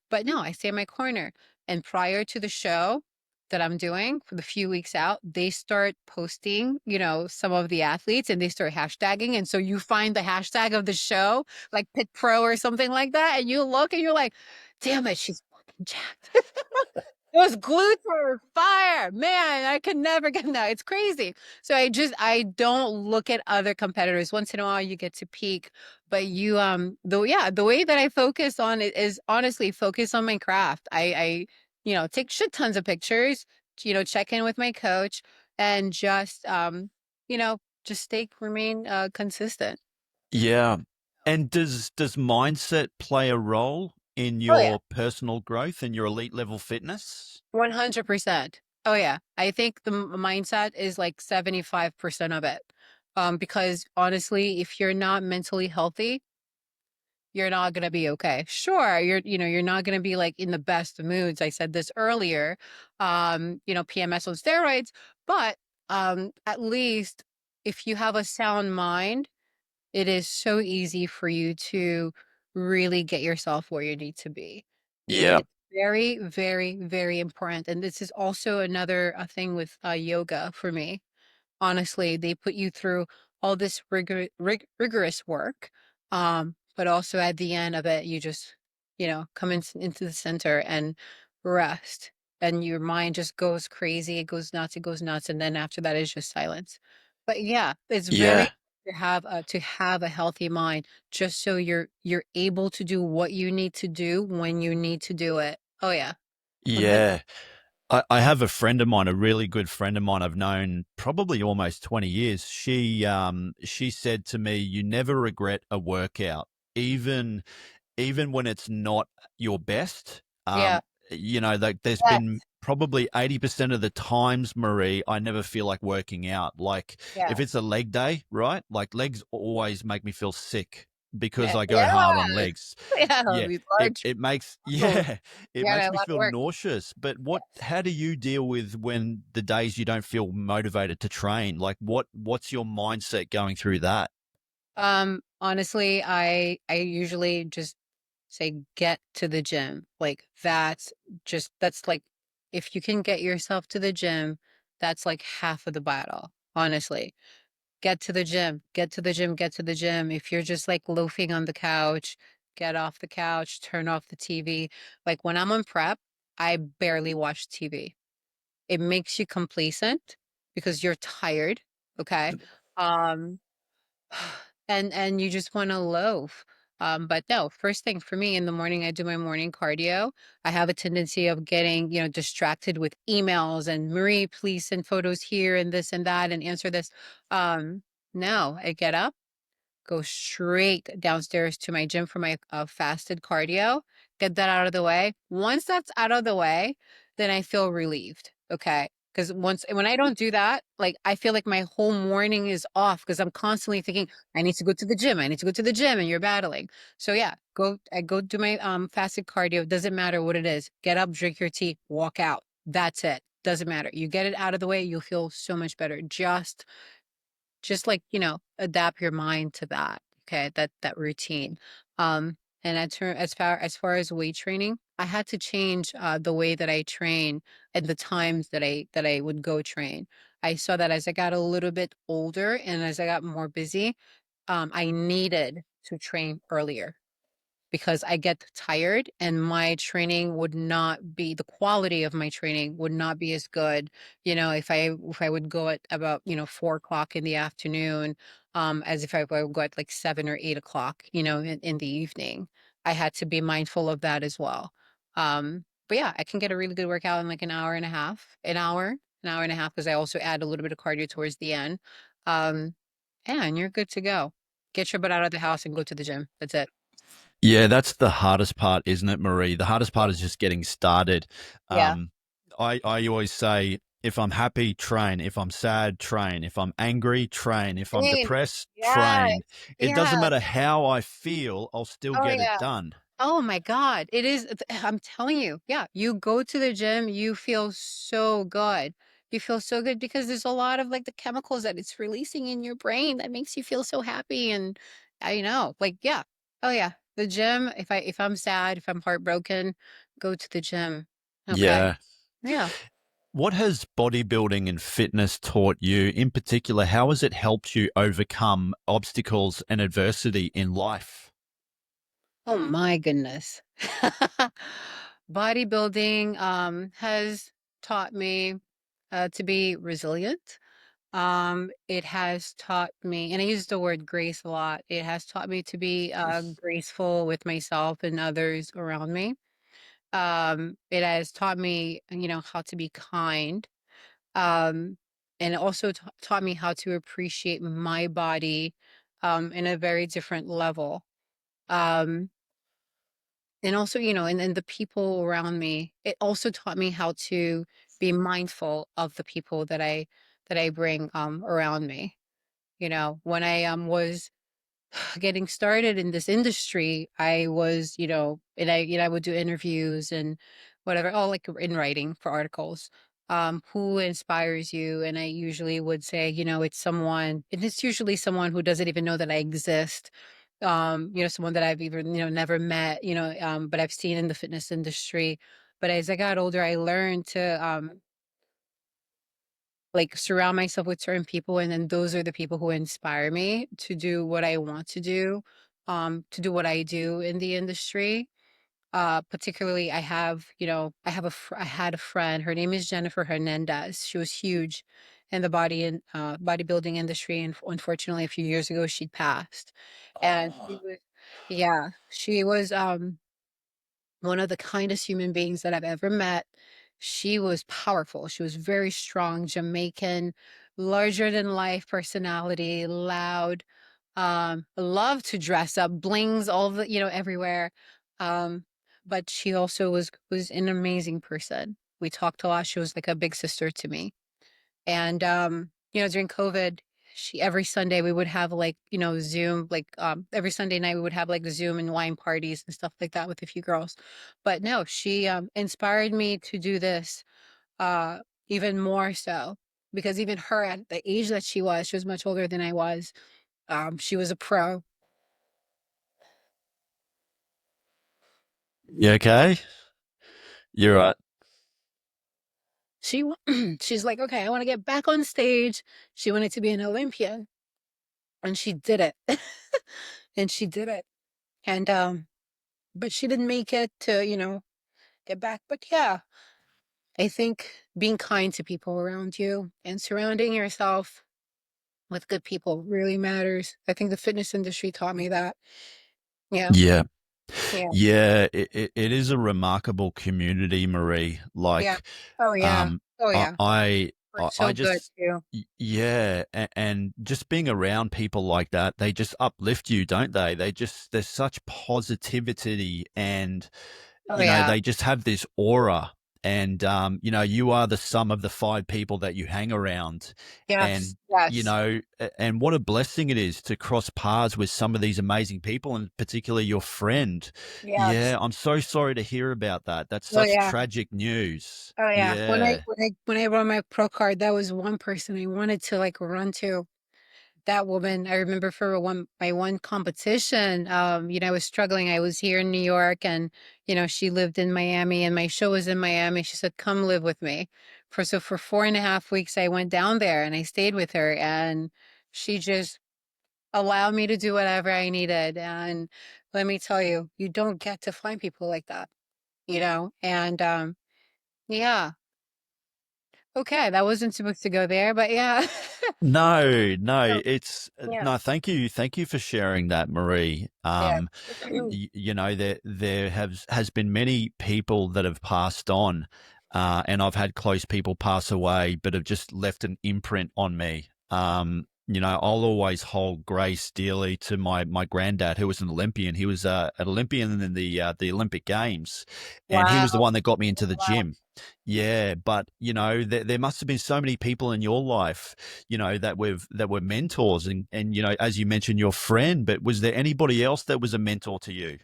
But no, I stay in my corner. And prior to the show that I'm doing for the few weeks out, they start posting, you know, some of the athletes and they start hashtagging. And so you find the hashtag of the show, like Pit Pro or something like that. And you look and you're like, damn it, she's fucking jacked. Those glutes were fire. Man, I could never get that. It's crazy. So I don't look at other competitors. Once in a while you get to peek, but you the way that I focus on it is honestly focus on my craft. I you know, take shit tons of pictures, you know, check in with my coach and just you know, just remain consistent. Yeah. And does mindset play a role in Oh yeah. your personal growth and your elite level fitness? 100%. Oh yeah. I think the mindset is like 75% of it. Because honestly, if you're not mentally healthy, you're not going to be okay. Sure, you know, you're not going to be like in the best moods. I said this earlier. You know, PMS on steroids, but at least if you have a sound mind, it is so easy for you to really get yourself where you need to be. Yeah. It's very, very, very important. And this is also another thing with yoga for me. Honestly, they put you through all this rigorous work. But also at the end of it, you just, you know, come into the center and rest. And your mind just goes crazy. It goes nuts. It goes nuts. And then after that is just silence. But yeah, it's very Yeah. to have a healthy mind just so you're able to do what you need to do when you need to do it. Oh yeah. 100. Yeah. I have a friend of mine, a really good friend of mine I've known probably almost 20 years. She said to me, "You never regret a workout, even even when it's not your best." Yeah. You know, like there's been Yes. probably 80% of the times, Marie, I never feel like working out. Like if Yeah. it's a leg day, right? Like legs always make me feel sick because Yeah. I go hard on legs. Yeah, Yeah, these it large it makes muscles. yeah, it Yeah, makes a me lot of feel work. nauseous. But Yes. how do you deal with when the days you don't feel motivated to train? Like what's your mindset going through that? Honestly, I usually just say get to the gym. Like that's like if you can get yourself to the gym, that's like half of the battle, honestly. Get to the gym, get to the gym, get to the gym. If you're just like loafing on the couch, get off the couch, turn off the TV. Like when I'm on prep, I barely watch TV. It makes you complacent because you're tired, okay? Um and you just want to loaf. But no, first thing for me in the morning, I do my morning cardio. I have a tendency of getting, distracted with emails and Marie, please send photos here and this and that and answer this. No, I get up, go straight downstairs to my gym for my fasted cardio, get that out of the way. Once that's out of the way, then I feel relieved. Okay. Because when I don't do that, like I feel like my whole morning is off because I'm constantly thinking, I need to go to the gym. I need to go to the gym, and you're battling. So yeah, I go do my fasted cardio. Doesn't matter what it is. Get up, drink your tea, walk out. That's it. Doesn't matter. You get it out of the way, you'll feel so much better. Just like, adapt your mind to that. Okay. That routine. And as far as weight training, I had to change the way that I train and the times that I would go train. I saw that as I got a little bit older and as I got more busy, I needed to train earlier because I get tired and my training would not be the quality of my training would not be as good, if I would go at about, 4 o'clock in the afternoon, as if I would go at like 7 or 8 o'clock, in the evening. I had to be mindful of that as well. But yeah, I can get a really good workout in like an hour and a half, an hour and a half, because I also add a little bit of cardio towards the end. Um, yeah, and you're good to go. Get your butt out of the house and go to the gym. That's it. Yeah, that's the hardest part, isn't it, Marie? The hardest part is just getting started. Yeah. Um, I always say, if I'm happy, train. If I'm sad, train. If I'm angry, train. If I'm Same. depressed, Yes. train. It doesn't Yes. matter how I feel, I'll still Oh, get it yeah. done. Oh my God. I'm telling you. Yeah. You go to the gym, you feel so good. You feel so good because there's a lot of like the chemicals that it's releasing in your brain that makes you feel so happy. And I know, like, yeah. Oh yeah. The gym, if I'm sad, if I'm heartbroken, go to the gym. Okay. Yeah. Yeah. What has bodybuilding and fitness taught you? In particular, how has it helped you overcome obstacles and adversity in life? Oh my goodness. Bodybuilding has taught me to be resilient. It has taught me, and I use the word grace a lot. It has taught me to be graceful with myself and others around me. It has taught me, how to be kind. Um, and it also taught me how to appreciate my body in a very different level. Um, and also, and the people around me, it also taught me how to be mindful of the people that I bring around me. When I was getting started in this industry, I was, and I would do interviews and whatever, all like in writing for articles. Who inspires you? And I usually would say, it's someone, and it's usually someone who doesn't even know that I exist. Someone that I've even, never met, but I've seen in the fitness industry. But as I got older, I learned to like surround myself with certain people, and then those are the people who inspire me to do what I want to do what I do in the industry. Particularly I had a friend, her name is Jennifer Hernandez. She was huge in the bodybuilding industry, and unfortunately a few years ago she passed. And Oh, she was one of the kindest human beings that I've ever met. She was powerful. She was very strong, Jamaican, larger than life personality, loud, loved to dress up, blings all the, everywhere. Um, but she also was an amazing person. We talked a lot. She was like a big sister to me. And during COVID, she every Sunday we would have like, Zoom, like every Sunday night we would have like Zoom and wine parties and stuff like that with a few girls. But no, she inspired me to do this uh even more so because even her at the age that she was much older than I was. She was a pro. you okay? You're right. She's like, okay, I want to get back on stage. She wanted to be an Olympian, and she did it. And she did it. And but she didn't make it to, get back. But yeah, I think being kind to people around you and surrounding yourself with good people really matters. I think the fitness industry taught me that. Yeah. Yeah. Yeah. Yeah, it is a remarkable community, Marie. Yeah. Like, Oh yeah. um, Oh I, yeah. I, We're I so good just, too. yeah, and just being around people like that, they just uplift you, don't they? There's such positivity, and Oh yeah. they just have this aura. And you are the sum of the five people that you hang around. Yes. And Yes. and what a blessing it is to cross paths with some of these amazing people, and particularly your friend. Yes. Yeah, I'm so sorry to hear about that. That's Oh such yeah. tragic news. Oh yeah. Yeah. When I run my pro card, that was one person I wanted to like run to. That woman, I remember for my one competition, I was struggling. I was here in New York and, she lived in Miami and my show was in Miami. She said, come live with me. For 4.5 weeks, I went down there and I stayed with her and she just allowed me to do whatever I needed. And let me tell you, you don't get to find people like that, and, yeah. Okay. That wasn't supposed to go there, but yeah. No, no, So, it's yeah. no, thank you for sharing that, Marie. Yeah. There has been many people that have passed on, and I've had close people pass away, but have just left an imprint on me. I'll always hold grace dearly to my granddad, who was an Olympian. He was an Olympian in the Olympic Games, and he was the Wow. one that got me into the Wow. gym. Yeah, but there must have been so many people in your life, that were mentors, and as you mentioned, your friend. But was there anybody else that was a mentor to you?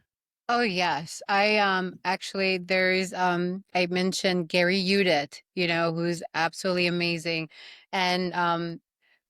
Oh yes. I actually there's I mentioned Gary Udit, who's absolutely amazing. And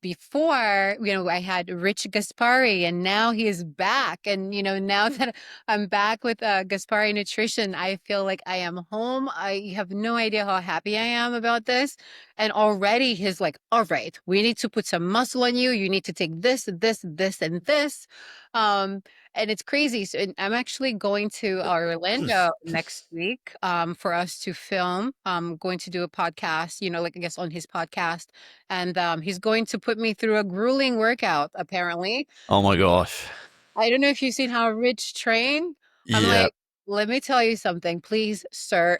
before, I had Rich Gaspari and now he is back. And now that I'm back with Gaspari Nutrition, I feel like I am home. I have no idea how happy I am about this. And already he's like, all right, we need to put some muscle on you. You need to take this, this, this, and this. Um, and it's crazy. So and I'm actually going to Orlando next week for us to film. I'm going to do a podcast, like I guess on his podcast. And he's going to put me through a grueling workout, apparently. Oh my gosh. I don't know if you've seen how Rich train. I'm Yeah, like, let me tell you something, please, sir.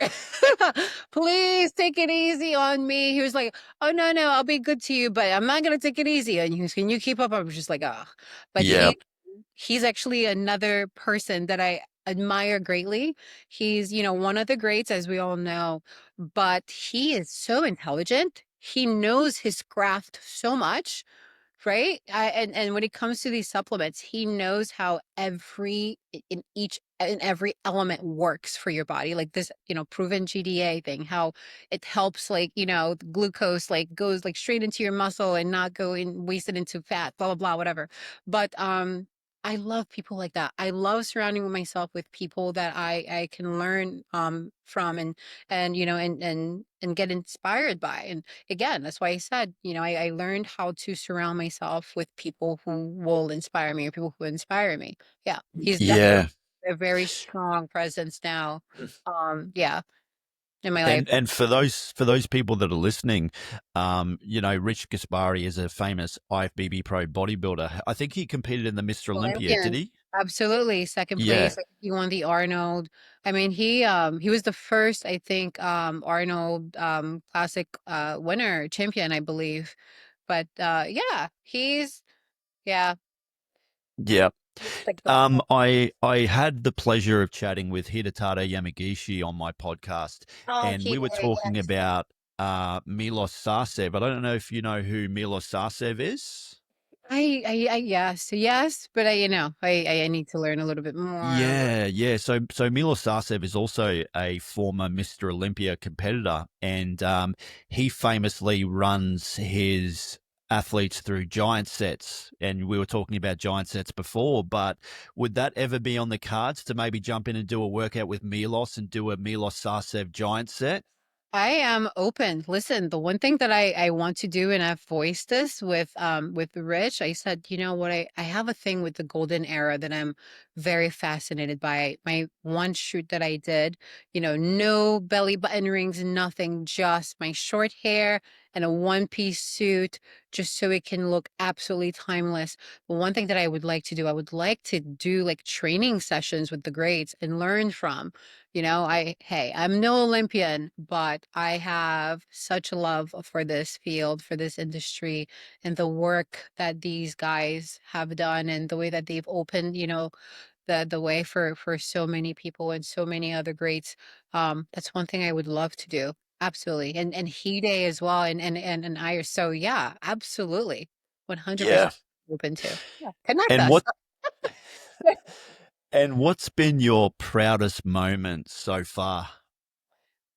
Please take it easy on me. He was like, oh, no, no, I'll be good to you, but I'm not going to take it easy on you. Can you keep up? I was just like, ah. But yeah, he's actually another person that I admire greatly. He's, one of the greats, as we all know, but he is so intelligent. He knows his craft so much, right? And when it comes to these supplements, he knows how in every element works for your body. Like this, proven GDA thing, how it helps, like, the glucose like goes like straight into your muscle and not go and waste it into fat, blah blah blah, whatever. But I love people like that. I love surrounding myself with people that I can learn from and get inspired by. And again, that's why I said, I learned how to surround myself with people who will inspire me or people who inspire me. Yeah. He's definitely yeah. a very strong presence now. Yeah, in my life. And for those people that are listening, Rich Gaspari is a famous IFBB Pro bodybuilder. I think he competed in the Mr. Olympia, did Olympian. he? Absolutely. Second Yeah, place. Like, he won the Arnold. I mean, he was the first, I think, Arnold classic winner, champion, I believe. But yeah, yeah, yeah. he's like the best. I had the pleasure of chatting with Hidetada Yamagishi on my podcast, Oh, and he we were talking yes. about Milos Sarcev. I don't know if you know who Milos Sarcev is. I yes, yes, but I need to learn a little bit more. Yeah, yeah. So Milos Sarcev is also a former Mr. Olympia competitor, and he famously runs his athletes through giant sets. And we were talking about giant sets before, but would that ever be on the cards to maybe jump in and do a workout with Milos and do a Milos Sarcev giant set? I am open. Listen, the one thing that I want to do, and I've voiced this with Rich, I said, you know what, I have a thing with the golden era that I'm very fascinated by. My one shoot that I did, no belly button rings, nothing, just my short hair and a one-piece suit just so it can look absolutely timeless. But one thing that I would like to do, I would like to do like training sessions with the greats and learn from, hey, I'm no Olympian, but I have such a love for this field, for this industry, and the work that these guys have done and the way that they've opened, the way for so many people and so many other greats. That's one thing I would love to do. Absolutely. And He Day as well and Irish. So yeah, absolutely. 100% Yeah. open to. Yeah. Connect And us. what and what's been your proudest moment so far?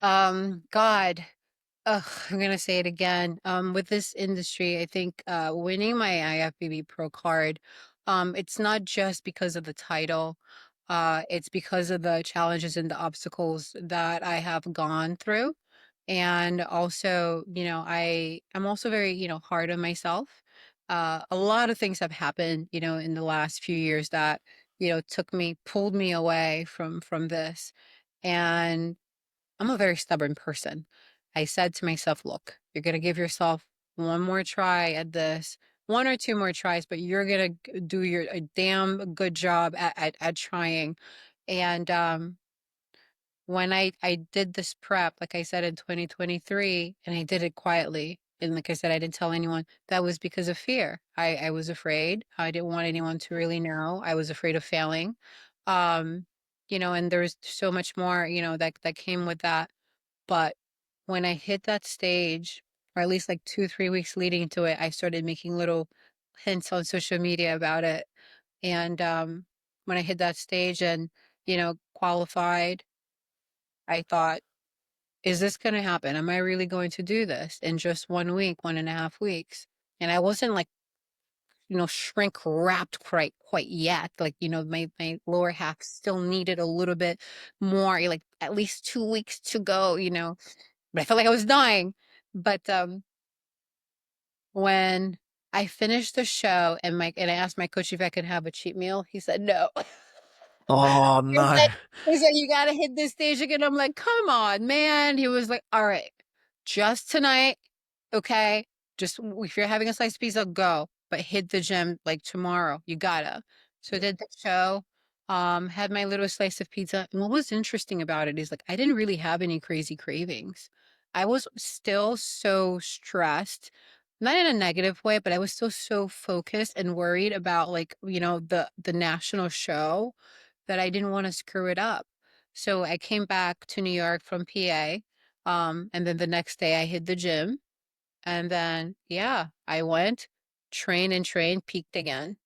God. Ugh, I'm gonna say it again. With this industry, I think winning my IFBB Pro Card, it's not just because of the title. It's because of the challenges and the obstacles that I have gone through. And also, I'm also very, hard on myself. A lot of things have happened, in the last few years that, pulled me away from this. And I'm a very stubborn person. I said to myself, look, you're going to give yourself one more try at this, one or two more tries, but you're going to do a damn good job at trying. And when I did this prep, like I said, in 2023, and I did it quietly, and like I said, I didn't tell anyone, that was because of fear. I was afraid. I didn't want anyone to really know. I was afraid of failing. Um, and there's so much more, that came with that. But when I hit that stage, or at least like 2, 3 weeks leading into it, I started making little hints on social media about it. And when I hit that stage and, qualified, I thought, is this going to happen? Am I really going to do this in just 1 week, 1.5 weeks? And I wasn't like, shrink wrapped quite yet. Like, my lower half still needed a little bit more, like at least 2 weeks to go, but I felt like I was dying. But when I finished the show and I asked my coach if I could have a cheat meal, he said no. Oh He no. said, you gotta hit this stage again. I'm like, come on, man. He was like, all right, just tonight, okay? Just if you're having a slice of pizza, go. But hit the gym like tomorrow. You gotta. So I did the show, had my little slice of pizza. And what was interesting about it is like I didn't really have any crazy cravings. I was still so stressed, not in a negative way, but I was still so focused and worried about like, the national show that I didn't want to screw it up. So I came back to New York from PA. And then the next day I hit the gym. And then, yeah, I went, trained, peaked again.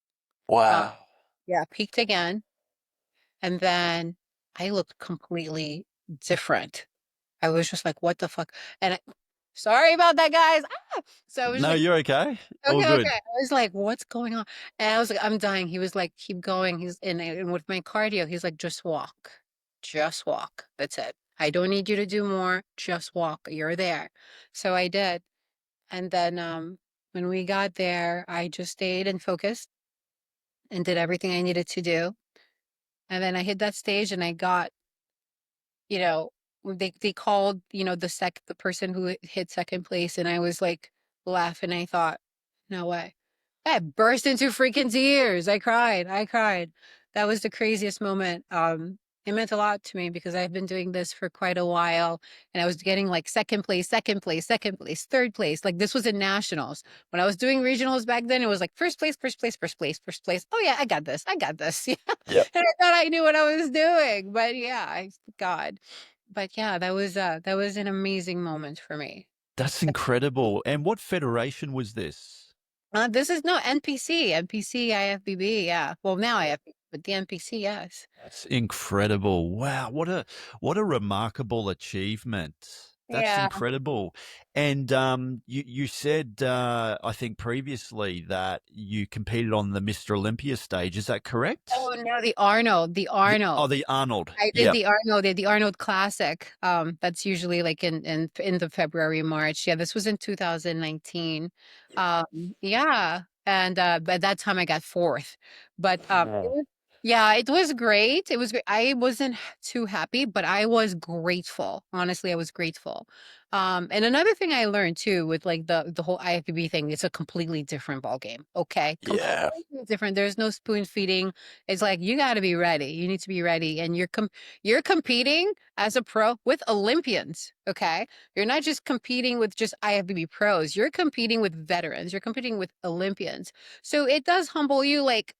Uh, Wow. yeah, peaked again. And then I looked completely different. I was just like, what the fuck? And sorry about that, guys. So I was just No, like, you're okay. All okay, okay. good. I was like, what's going on? And I was like, I'm dying. He was like, keep going. And with my cardio, he's like, just walk. Just walk. That's it. I don't need you to do more. Just walk. You're there. So I did. And then when we got there, I just stayed and focused and did everything I needed to do. And then I hit that stage and I got, you know, they called, the person who hit second place, and I was like laughing. I thought, no way. I burst into freaking tears. I cried. I cried. That was the craziest moment. It meant a lot to me because I've been doing this for quite a while, and I was getting like second place, second place, second place, third place. Like this was in nationals. When I was doing regionals back then, it was like first place, first place, first place, first place. Oh yeah, I got this. I got this. Yeah. Yep. And I thought I knew what I was doing. But yeah, God. But yeah, that was an amazing moment for me. That's incredible. And what federation was this? This is no NPC, NPC, IFBB, yeah. Well, now IFBB, but the NPC, yes. That's incredible. Wow, what a remarkable achievement. That's Yeah. incredible. And you said I think previously that you competed on the Mr. Olympia stage. Is that correct? Oh no, the Arnold, the Arnold. The Arnold. I did Yep. the Arnold Classic. That's usually like in the February, March. Yeah, this was in 2019. Yeah. And by that time I got fourth. But Wow. yeah, it was great. It was great. I wasn't too happy, but I was grateful. Honestly, I was grateful. And another thing I learned too with like the whole IFBB thing, it's a completely different ball game. Okay, Yeah. completely different. There's no spoon feeding. It's like you got to be ready. You need to be ready, and you're competing as a pro with Olympians. Okay, you're not just competing with just IFBB pros. You're competing with veterans. You're competing with Olympians. So it does humble you like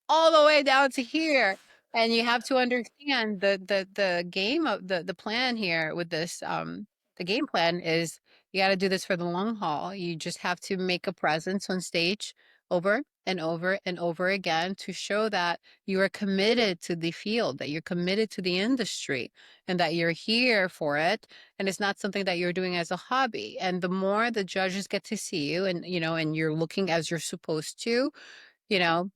all the way down to here. And you have to understand the game of the plan here with this the game plan is you got to do this for the long haul. You just have to make a presence on stage over and over and over again to show that you are committed to the field, that you're committed to the industry, and that you're here for it. And it's not something that you're doing as a hobby. And the more the judges get to see you and, and you're looking as you're supposed to, you know,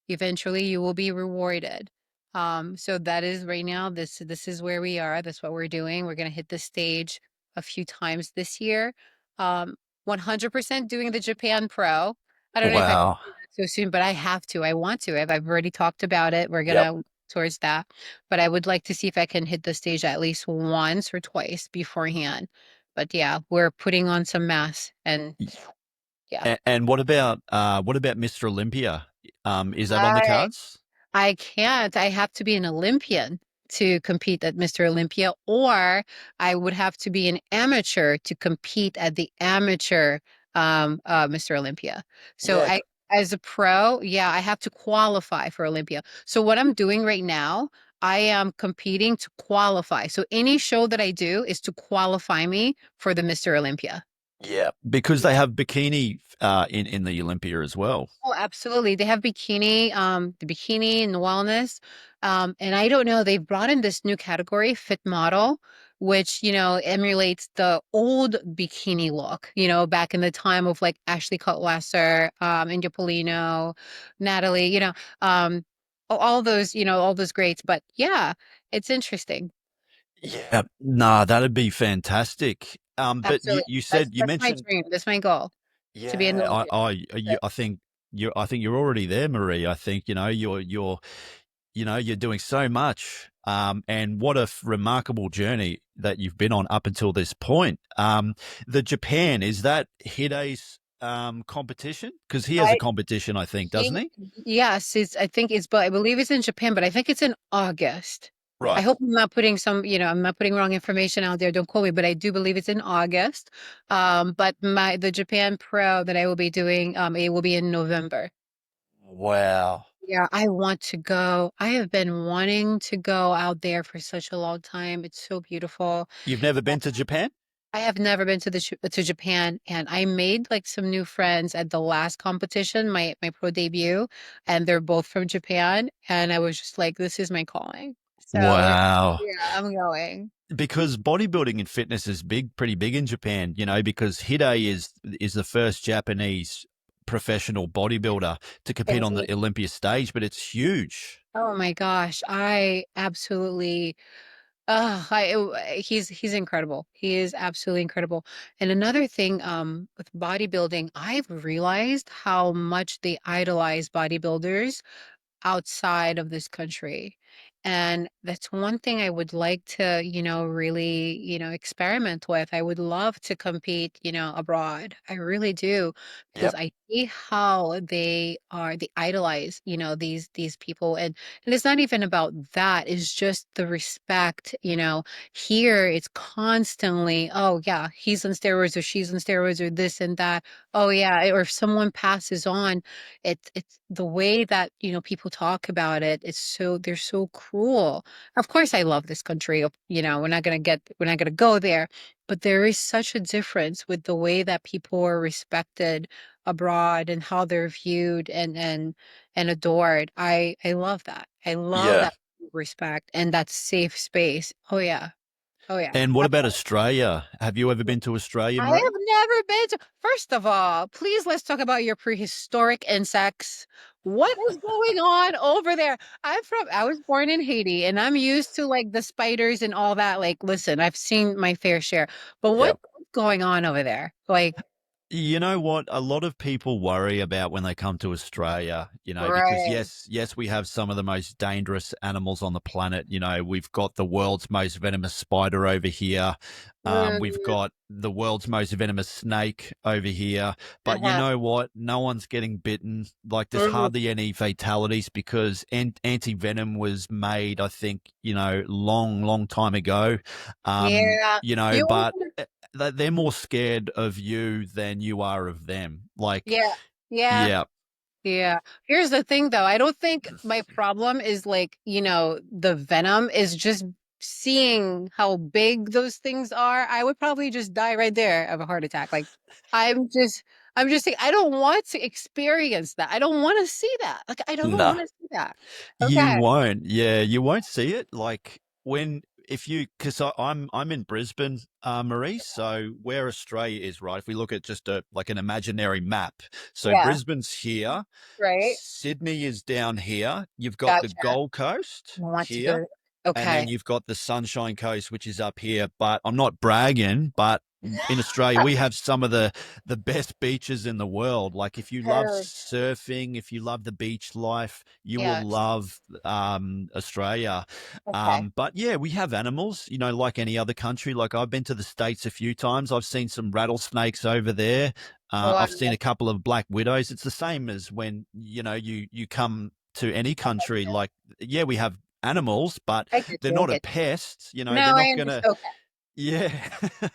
eventually you will be rewarded. So that is right now, this is where we are. That's what we're doing. We're gonna hit the stage a few times this year. 100% doing the Japan Pro. I don't know if I can Wow. do that so soon, but I have to. I want to. I've already talked about it. We're Yep. gonna towards that. But I would like to see if I can hit the stage at least once or twice beforehand. But yeah, we're putting on some mass and yeah. And what about Mr. Olympia? Is that on the I cards? I can't. I have to be an Olympian to compete at Mr. Olympia, or I would have to be an amateur to compete at the amateur Mr. Olympia. So Yeah. as a pro, yeah, I have to qualify for Olympia. So what I'm doing right now, I am competing to qualify. So any show that I do is to qualify me for the Mr. Olympia. Yeah. Because they have bikini in the Olympia as well. Oh, absolutely. They have bikini, the bikini and the wellness. And I don't know, they've brought in this new category, fit model, which, emulates the old bikini look, back in the time of like Ashley Cutwasser, India Polino, Natalie, all those, all those greats. But yeah, it's interesting. Yeah. Nah, that'd be fantastic. But Absolutely. you That's said you that's my mentioned dream. That's my goal to be an yeah, Olympian. I think you're already there, Marie. I think, you're doing so much. And what a remarkable journey that you've been on up until this point. The Japan, is that Hide's competition? Because he has a I competition, I think, doesn't He he? yes, I think it's, but I believe it's in Japan, but I think it's in August. I Right. hope I'm not putting I'm not putting wrong information out there. Don't quote me, but I do believe it's in August. But the Japan Pro that I will be doing, it will be in November. Wow. Yeah, I want to go. I have been wanting to go out there for such a long time. It's so beautiful. You've never been to Japan? I have never been to to Japan, and I made like some new friends at the last competition, my pro debut, and they're both from Japan, and I was just like, this is my calling. So Wow. yeah, I'm going. Because bodybuilding and fitness is pretty big in Japan, because Hide is the first Japanese professional bodybuilder to compete on the Olympia stage, but it's huge. Oh my gosh, I absolutely he's incredible. He is absolutely incredible. And another thing, with bodybuilding, I've realized how much they idolize bodybuilders outside of this country. And that's one thing I would like to, really, experiment with. I would love to compete, abroad. I really do, because Yep. I see how they idolize, these people. And it's not even about that. It's just the respect, here it's constantly, oh yeah, he's on steroids or she's on steroids or this and that. Oh yeah. Or if someone passes on, it's the way that, people talk about it. They're so cruel. Of course, I love this country. We're not gonna go there, but there is such a difference with the way that people are respected abroad and how they're viewed and adored. I love that. I love Yeah. that respect and that safe space. Oh yeah. Oh yeah. And what about Australia? Have you ever been to Australia, I have Marie? never been to. First of all, please let's talk about your prehistoric insects. What is going on over there? I was born in Haiti and I'm used to like the spiders and all that. Like, listen, I've seen my fair share, but what's Yep. going on over there? Like, You know what? A lot of people worry about when they come to Australia, because right. yes, we have some of the most dangerous animals on the planet. We've got the world's most venomous spider over here. We've Mm, got the world's most venomous snake over here. But you uh-huh. know what? No one's getting bitten. Like, there's Mhm. hardly any fatalities because anti-venom was made, I think, long, long time ago. Yeah. You But always they're more scared of you than you are of them. Like, yeah. Yeah. yeah, Yeah. Here's the thing though. I don't think my problem is like, the venom is just seeing how big those things are. I would probably just die right there of a heart attack. Like I'm just I'm just saying I don't want to experience that. I don't want to see that. Like I don't nah. want to see that. You Okay. won't. Yeah, you won't see it. Like when if you because I'm in Brisbane, Marie. So where Australia is, right? If we look at just like an imaginary map, so Yeah. Brisbane's here, Right. Sydney is down here. You've got the Gotcha. Gold I Coast want to here, go. and then Okay. you've got the Sunshine Coast, which is up here. But I'm not bragging, but in Australia, we have some of the best beaches in the world. Like if you love Heard. surfing, if you love the beach life, you will Yes. love Australia. Okay. But yeah, we have animals, like any other country. Like I've been to the States a few times. I've seen some rattlesnakes over there. Oh, I've seen a couple of black widows. It's the same as when, you come to any country. Like, yeah, we have animals, but I get they're you. I not a get you. pest. No, They're I not gonna, understand. yeah.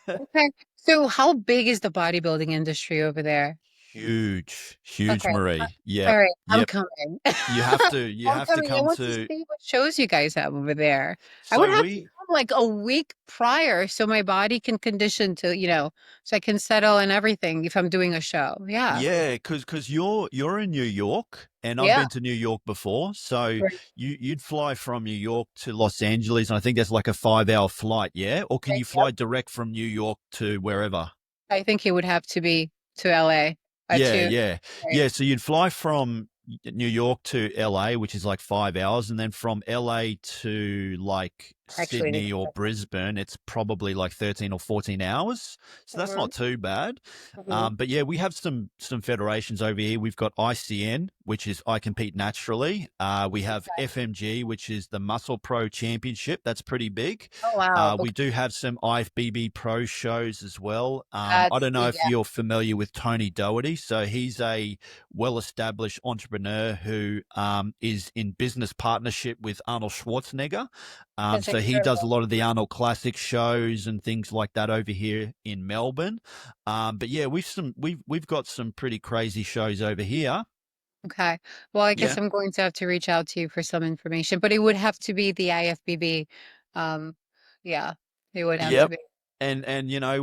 Okay. So how big is the bodybuilding industry over there? Huge, huge, Okay. Marie. All Yep, right. I'm yep. coming. You have to, you I'm have to coming. I come want to to. see what shows you guys have over there. I would So have to we, come like a week prior so my body can condition to, so I can settle and everything if I'm doing a show. Yeah. yeah, because you're in New York, and I've Yeah. been to New York before. So Right. you'd fly from New York to Los Angeles, and I think that's like a 5 hour flight. Yeah, or can you Yep. fly direct from New York to wherever? I think it would have to be to LA Yeah, to yeah, right. yeah. So you'd fly from New York to LA, which is like 5 hours, and then from LA to like Actually, it is. Sydney or Brisbane, it's probably like 13 or 14 hours. So that's Mm-hmm. not too bad. Mm-hmm. But yeah, we have some federations over here. We've got ICN, which is I Compete Naturally. We have Okay. FMG, which is the Muscle Pro Championship. That's pretty big. Oh wow. We Okay. do have some IFBB Pro shows as well. I That's don't know if yeah. you're familiar with Tony Doherty. So he's a well-established entrepreneur who is in business partnership with Arnold Schwarzenegger. That's So he does a incredible. lot of the Arnold Classic shows and things like that over here in Melbourne. But yeah, we've got some pretty crazy shows over here. Okay. Well, I guess Yeah. I'm going to have to reach out to you for some information, but it would have to be the IFBB. Um, yeah, it would have to Yep. be. And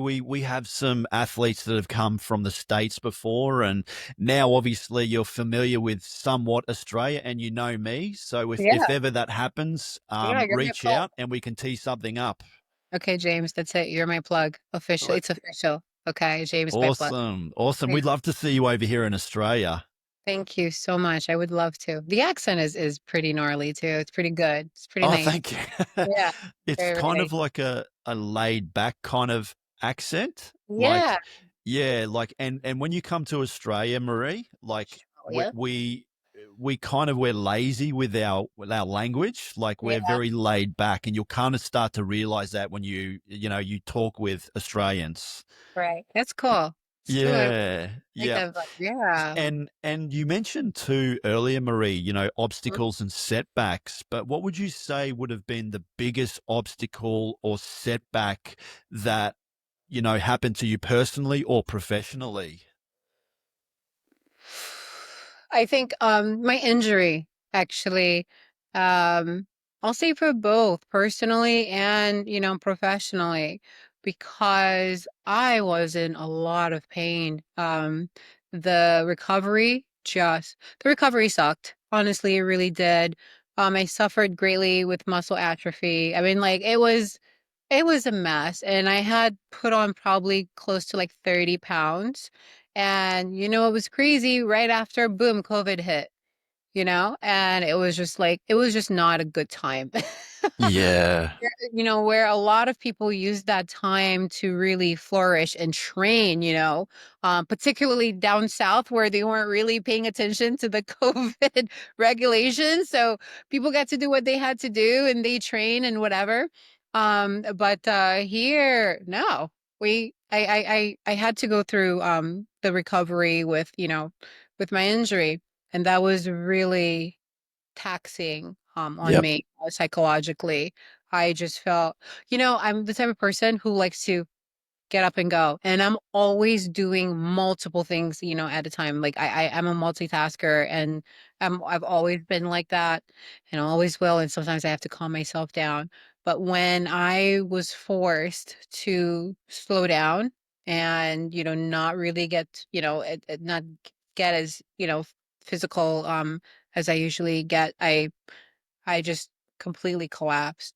we have some athletes that have come from the States before, and now obviously you're familiar with somewhat Australia, and you know me. So if Yeah. ever that happens, Yeah, give me a reach call. out and we can tee something up. Okay, James, that's it. You're my plug. Official. Right. It's official. Okay, James, my plug. Awesome. Awesome. Okay. We'd love to see you over here in Australia. Thank you so much. I would love to. The accent is pretty gnarly too. It's pretty good. It's pretty Oh, nice. thank you. Yeah, It's very, kind very of like a laid back kind of accent. nice. Like, Yeah. yeah, like and when you come to Australia, Marie, like Oh, yeah. we kind of we're lazy with our language. Like we're Yeah. very laid back, and you'll kind of start to realize that when you talk with Australians. Right. That's cool. It's cool. I Yeah. like Yeah. that. Yeah. And you mentioned too earlier, Marie, Mhm. obstacles and setbacks, but what would you say would have been the biggest obstacle or setback that, happened to you personally or professionally? I think my injury actually um I'll say for both personally and professionally because I was in a lot of pain. The recovery sucked. Honestly, it really did. I suffered greatly with muscle atrophy. I mean like it was a mess, and I had put on probably close to like 30 pounds. And it was crazy. Right after, boom, COVID hit, and it was just like, it was just not a good time. Yeah. Where a lot of people use that time to really flourish and train, particularly down south where they weren't really paying attention to the COVID regulations. So people got to do what they had to do and they train and whatever. But here, no. I had to go through the recovery with, with my injury, and that was really taxing on Yep. me psychologically. I just felt, I'm the type of person who likes to get up and go. And I'm always doing multiple things, at a time. Like I'm a multitasker, and I've always been like that, and I always will. And sometimes I have to calm myself down. But when I was forced to slow down and, not really get, not get as, physical as I usually get, I just completely collapsed.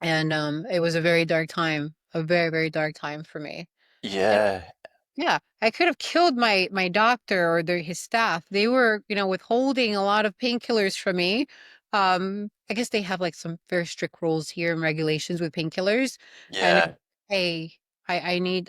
And it was a very dark time, a very, very dark time for me. And Yeah. yeah, I could have killed my doctor or his staff. They were, withholding a lot of painkillers from me. I guess they have like some very strict rules here and regulations with painkillers. And Yeah. hey, I need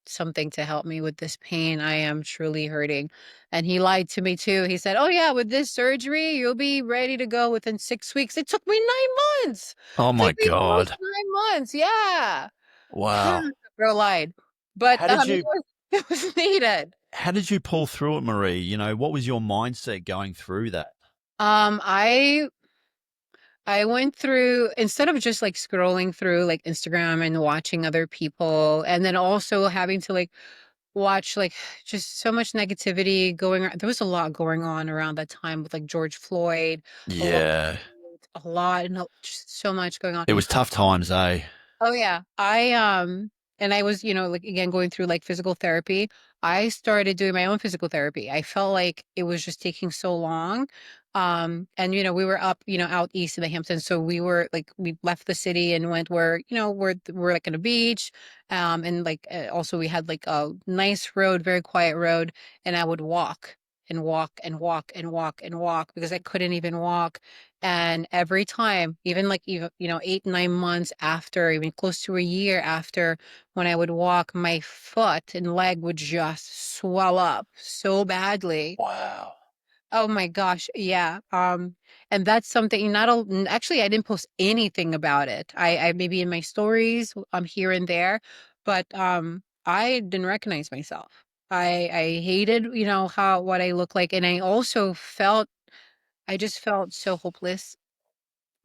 something to help me with this pain. I am truly hurting. And he lied to me too. He said, "Oh yeah, with this surgery, you'll be ready to go within 6 weeks." It took me 9 months. Oh It my took me almost God. 9 months. Yeah. Wow. Girl lied. But, How did it you was it was needed. how did you pull through it, Marie? What was your mindset going through that? Um, I I went through, instead of just, like, scrolling through, like, Instagram and watching other people, and then also having to, like, watch, like, just so much negativity going on. There was a lot going on around that time with, like, George Floyd, a lot Yeah. a lot, and just so much going on. It was tough times, eh? Oh yeah. And I was, like, again going through like physical therapy. I started doing my own physical therapy. I felt like it was just taking so long. And we were up, out east in the Hamptons. So we left the city and went where, we're like in a beach. And like also we had like a nice road, very quiet road, and I would walk and walk and walk and walk and walk because I couldn't even walk. And every time, even 8, 9 months after, even close to a year after, when I would walk, my foot and leg would just swell up so badly. Wow. Oh my gosh, yeah. And that's something, actually I didn't post anything about it. I maybe in my stories, here and there, but I didn't recognize myself. I hated, how what I look like, and I just felt so hopeless.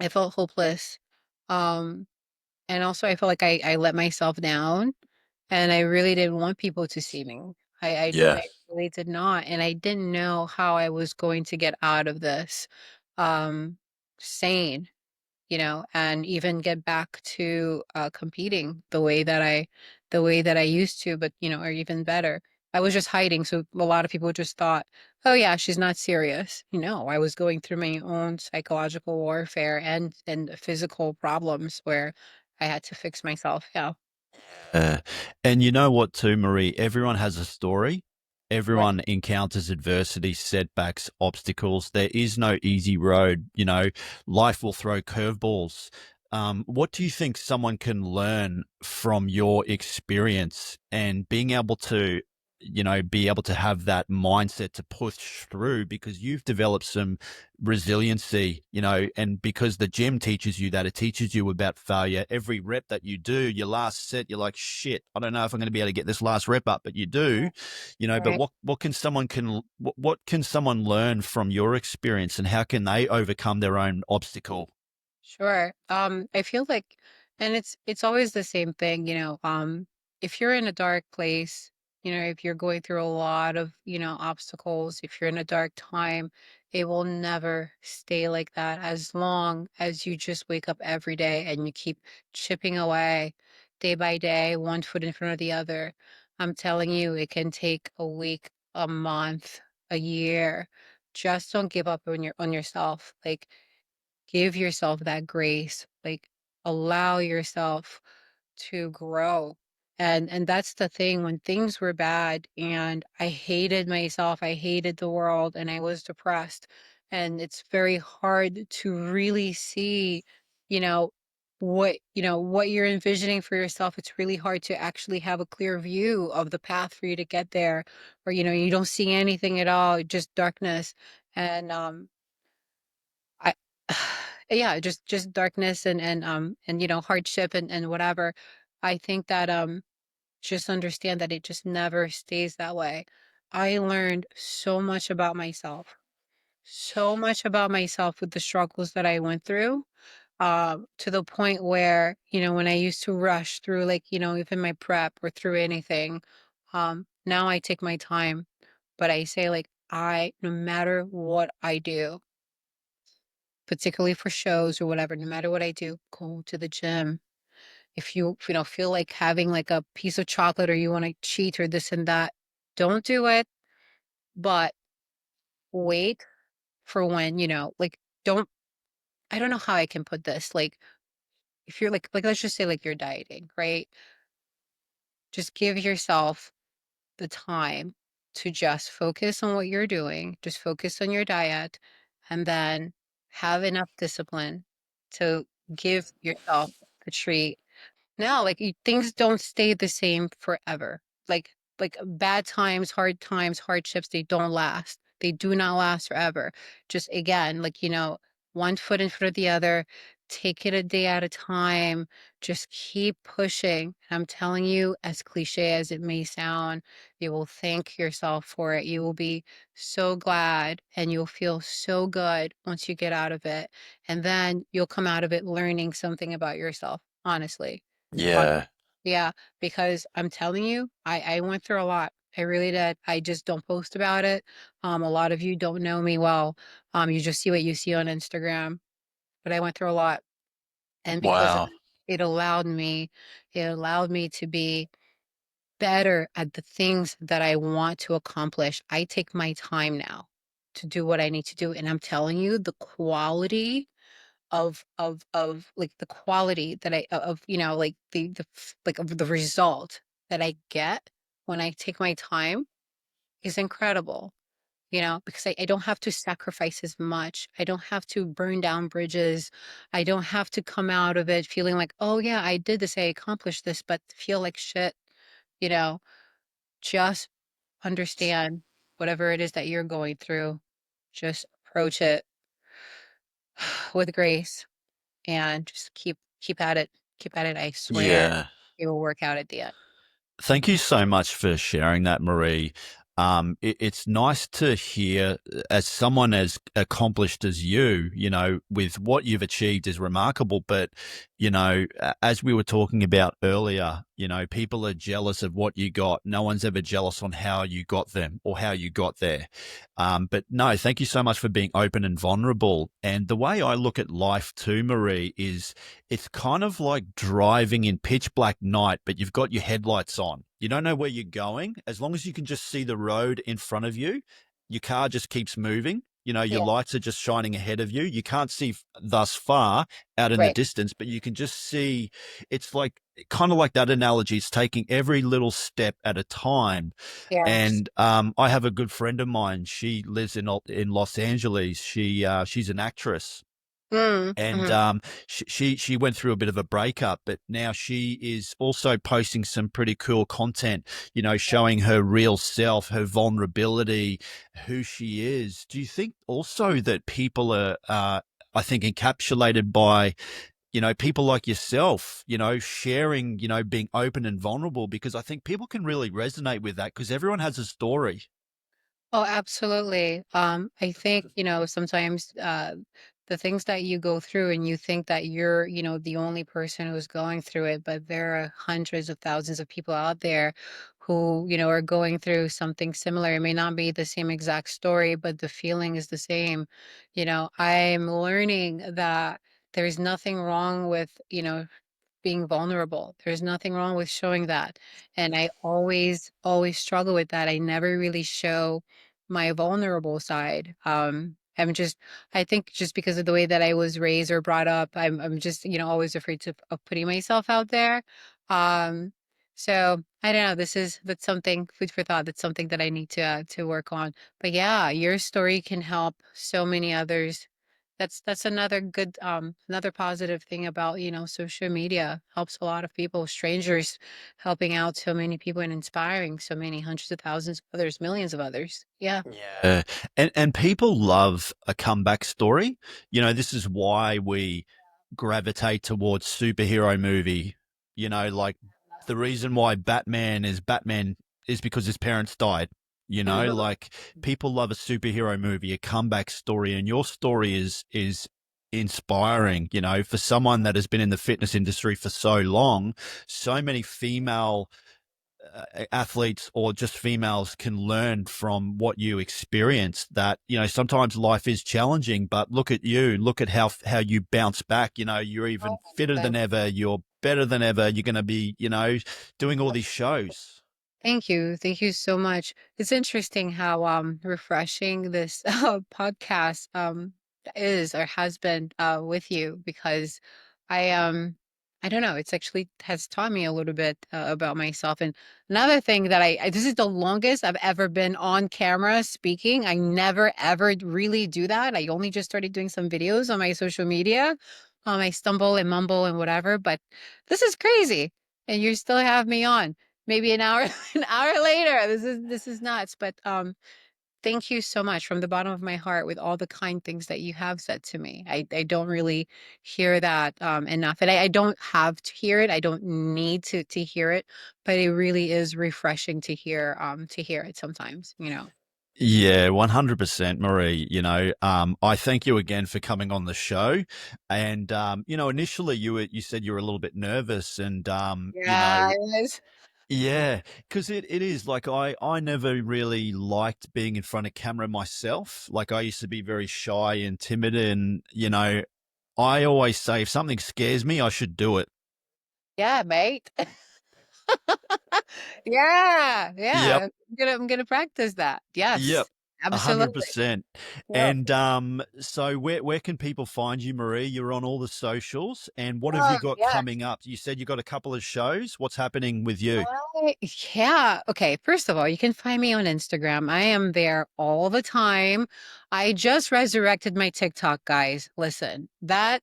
I felt hopeless. Um, and also I felt like I let myself down, and I really didn't want people to see me. Yeah. I really did not. And I didn't know how I was going to get out of this um sane, and even get back to competing the way that I used to, but or even better. I was just hiding, so a lot of people just thought, "Oh yeah, she's not serious." I was going through my own psychological warfare and physical problems where I had to fix myself. Yeah. And you know what, too, Marie? Everyone has a story. Right. Everyone encounters adversity, setbacks, obstacles. There is no easy road. Life will throw curveballs. What do you think someone can learn from your experience and being able to, be able to have that mindset to push through because you've developed some resiliency, and because the gym teaches you that, it teaches you about failure. Every rep that you do, your last set, you're like, shit, I don't know if I'm going to be able to get this last rep up, but you do, but Right. what can someone learn from your experience and how can they overcome their own obstacle? Sure. I feel like, and it's always the same thing, if you're in a dark place, if you're going through a lot of, obstacles, if you're in a dark time, it will never stay like that as long as you just wake up every day and you keep chipping away day by day, one foot in front of the other. I'm telling you, it can take a week, a month, a year. Just don't give up on yourself. Like, give yourself that grace, like, allow yourself to grow. And that's the thing, when things were bad and I hated myself, I hated the world, and I was depressed, and it's very hard to really see, you know what you're envisioning for yourself. It's really hard to actually have a clear view of the path for you to get there, or you don't see anything at all, just darkness. And I yeah, just darkness and hardship and whatever. I think that just understand that it just never stays that way. I learned so much about myself with the struggles that I went through, to the point where, when I used to rush through, like, even my prep or through anything, now I take my time, but I say, like, no matter what I do, particularly for shows or whatever, no matter what I do, go to the gym. If you feel like having like a piece of chocolate or you want to cheat or this and that, don't do it. But wait for when, like, don't, I don't know how I can put this. Like, if you're like, let's just say like you're dieting, right? Just give yourself the time to just focus on what you're doing, just focus on your diet, and then have enough discipline to give yourself the treat. No, like, things don't stay the same forever. Like bad times, hard times, hardships, they don't last. They do not last forever. Just again, like, one foot in front of the other, take it a day at a time, just keep pushing. I'm telling you, as cliche as it may sound, you will thank yourself for it. You will be so glad and you'll feel so good once you get out of it. And then you'll come out of it learning something about yourself, honestly. Yeah. Yeah, because I'm telling you, I went through a lot. I really did. I just don't post about it. A lot of you don't know me well. You just see what you see on Instagram, but I went through a lot. And because of Wow. it, it allowed me to be better at the things that I want to accomplish. I take my time now to do what I need to do. And I'm telling you, the quality of like the quality that I of like like of the result that I get when I take my time is incredible. Because I don't have to sacrifice as much. I don't have to burn down bridges. I don't have to come out of it feeling like, oh yeah, I did this, I accomplished this, but feel like shit. You know, just understand whatever it is that you're going through. Just approach it with grace and just keep at it. Keep at it. I swear Yeah. it will work out at the end. Thank you so much for sharing that, Marie. It's nice to hear, as someone as accomplished as you, with what you've achieved is remarkable. But, as we were talking about earlier, people are jealous of what you got. No one's ever jealous on how you got them or how you got there. But no, thank you so much for being open and vulnerable. And the way I look at life too, Marie, is it's kind of like driving in pitch black night, but you've got your headlights on. You don't know where you're going. As long as you can just see the road in front of you, your car just keeps moving. Your Yeah, lights are just shining ahead of you. You can't see thus far out in the right. distance, but you can just see. It's like kind of like that analogy. It's taking every little step at a time. Yes. And I have a good friend of mine. She lives in Los Angeles. She's an actress, and Mhm. she went through a bit of a breakup, but now she is also posting some pretty cool content, showing her real self, her vulnerability, who she is. Do you think also that people are, I think, encapsulated by, people like yourself, sharing, being open and vulnerable? Because I think people can really resonate with that because everyone has a story. Oh, absolutely. I think, sometimes the things that you go through and you think that you're, the only person who's going through it, but there are hundreds of thousands of people out there who, are going through something similar. It may not be the same exact story, but the feeling is the same. I'm learning that there's nothing wrong with, being vulnerable. There's nothing wrong with showing that. And I always struggle with that. I never really show my vulnerable side. I think just because of the way that I was raised or brought up, I'm just, always afraid of putting myself out there. Um, so I don't know. That's something food for thought. That's something that I need to work on. But yeah, your story can help so many others That's another good another positive thing about, social media. Helps a lot of people, strangers, helping out so many people and inspiring so many hundreds of thousands of others, millions of others. Yeah. Yeah. And people love a comeback story. This is why we gravitate towards superhero movie. Like the reason why Batman is because his parents died. Like people love a superhero movie, a comeback story, and your story is inspiring, for someone that has been in the fitness industry for so long. So many female athletes or just females can learn from what you experienced, that sometimes life is challenging, but look at you, look at how you bounce back. You're even fitter than ever, you're better than ever, you're going to be doing all these shows. Thank you. Thank you so much. It's interesting how refreshing this podcast is or has been with you, because I don't know, it's actually has taught me a little bit about myself. And another thing that this is the longest I've ever been on camera speaking. I never ever really do that. I only just started doing some videos on my social media. I stumble and mumble and whatever, but this is crazy. And you still have me on maybe an hour an hour later. This is nuts. But thank you so much from the bottom of my heart with all the kind things that you have said to me. I don't really hear that enough. And I don't have to hear it. I don't need to hear it, but it really is refreshing to hear it sometimes. Yeah, 100%, Marie. I thank you again for coming on the show. And initially you said you were a little bit nervous, and Yeah, it was. yeah, because it is like I never really liked being in front of camera myself. Like I used to be very shy and timid, and I always say if something scares me, I should do it. Yeah, mate. Yeah, Yep. yeah. I'm gonna practice that. Yep. Yes, absolutely. 100%. Yep. And so where can people find you, Marie? You're on all the socials, and what have Oh, you got yeah. coming up? You said you got a couple of shows. What's happening with you? I Yeah. Okay. First of all, you can find me on Instagram. I am there all the time. I just resurrected my TikTok, guys. Listen, that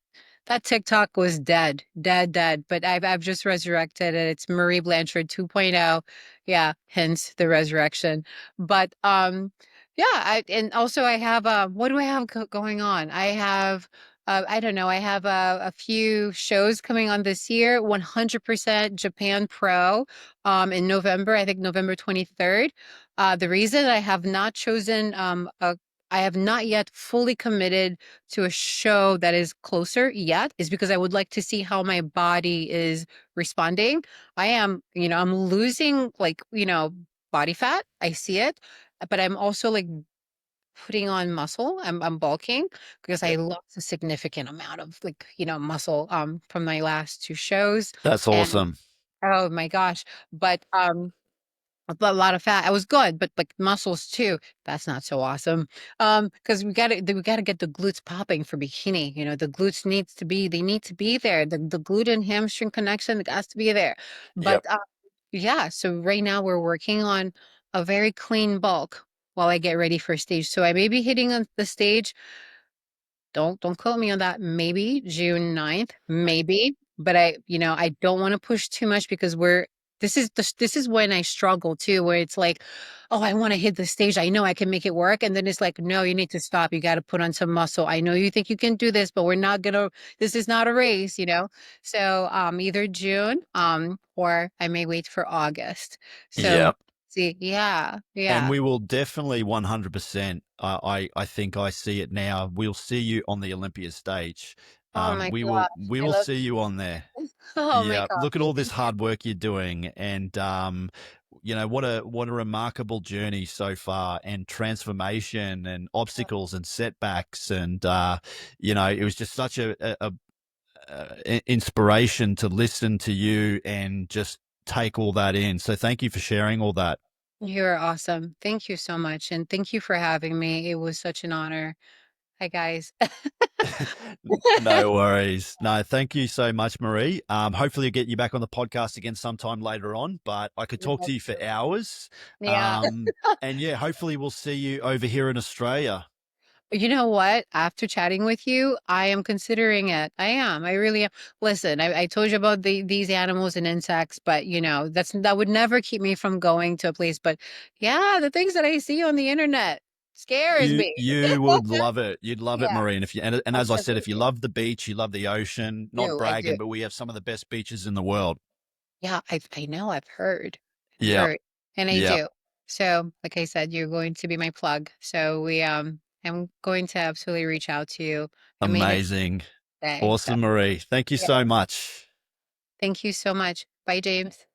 TikTok was dead, dead, dead. But I've just resurrected it. It's Marie Blanchard 2.0. Yeah, hence the resurrection. But yeah, and also I have what do I have going on? I have I don't know. I have a few shows coming on this year. 100% Japan Pro in November, I think November 23rd. The reason I have not chosen I have not yet fully committed to a show that is closer yet, is because I would like to see how my body is responding. I'm losing body fat. I see it, but I'm also like putting on muscle. I'm bulking because I Yep. lost a significant amount of muscle from my last two shows. That's And awesome. oh my gosh. But a lot of fat. I was good, but like muscles too. That's not so awesome. Because we gotta get the glutes popping for bikini. The glutes they need to be there. The glute and hamstring connection has to be there. But Yep. yeah, so right now we're working on a very clean bulk while I get ready for stage. So I may be hitting on the stage, don't quote me on that. Maybe June 9th, maybe. But I don't want to push too much because this is when I struggle too, where it's like, oh, I want to hit the stage. I know I can make it work. And then it's like, no, you need to stop. You got to put on some muscle. I know you think you can do this, but this is not a race. So either June, or I may wait for August. So Yep. see, yeah, And yeah. we will definitely 100%. I think I see it now. We'll see you on the Olympia stage. Oh my We will gosh. we I will love see you on there. Oh my Yeah, look at gosh. all this hard work you're doing, and what a remarkable journey so far, and transformation, and obstacles, and setbacks, and it was just such a inspiration to listen to you and just take all that in. So thank you for sharing all that. You're awesome. Thank you so much. And thank you for having me. It was such an honor. Hi, guys. No worries. No, thank you so much, Marie. Hopefully, I'll get you back on the podcast again sometime later on. But I could talk to you for hours. Yeah. And yeah, hopefully, we'll see you over here in Australia. You know what? After chatting with you, I am considering it. I am. I really am. Listen, I told you about these animals and insects, but that would never keep me from going to a place. But yeah, the things that I see on the internet scares You me. you would love it. You'd love it, Yeah, Marie. And as I said, if you absolutely. love the beach, you love the ocean, not I do. bragging, but we have some of the best beaches in the world. Yeah, I know. I've heard. I've Yeah. heard, and I Yeah. do. So, like I said, you're going to be my plug. So I'm going to absolutely reach out to you. I made it Amazing. today. So Awesome, Marie. Thank you yeah, so much. thank you so much. Bye, James.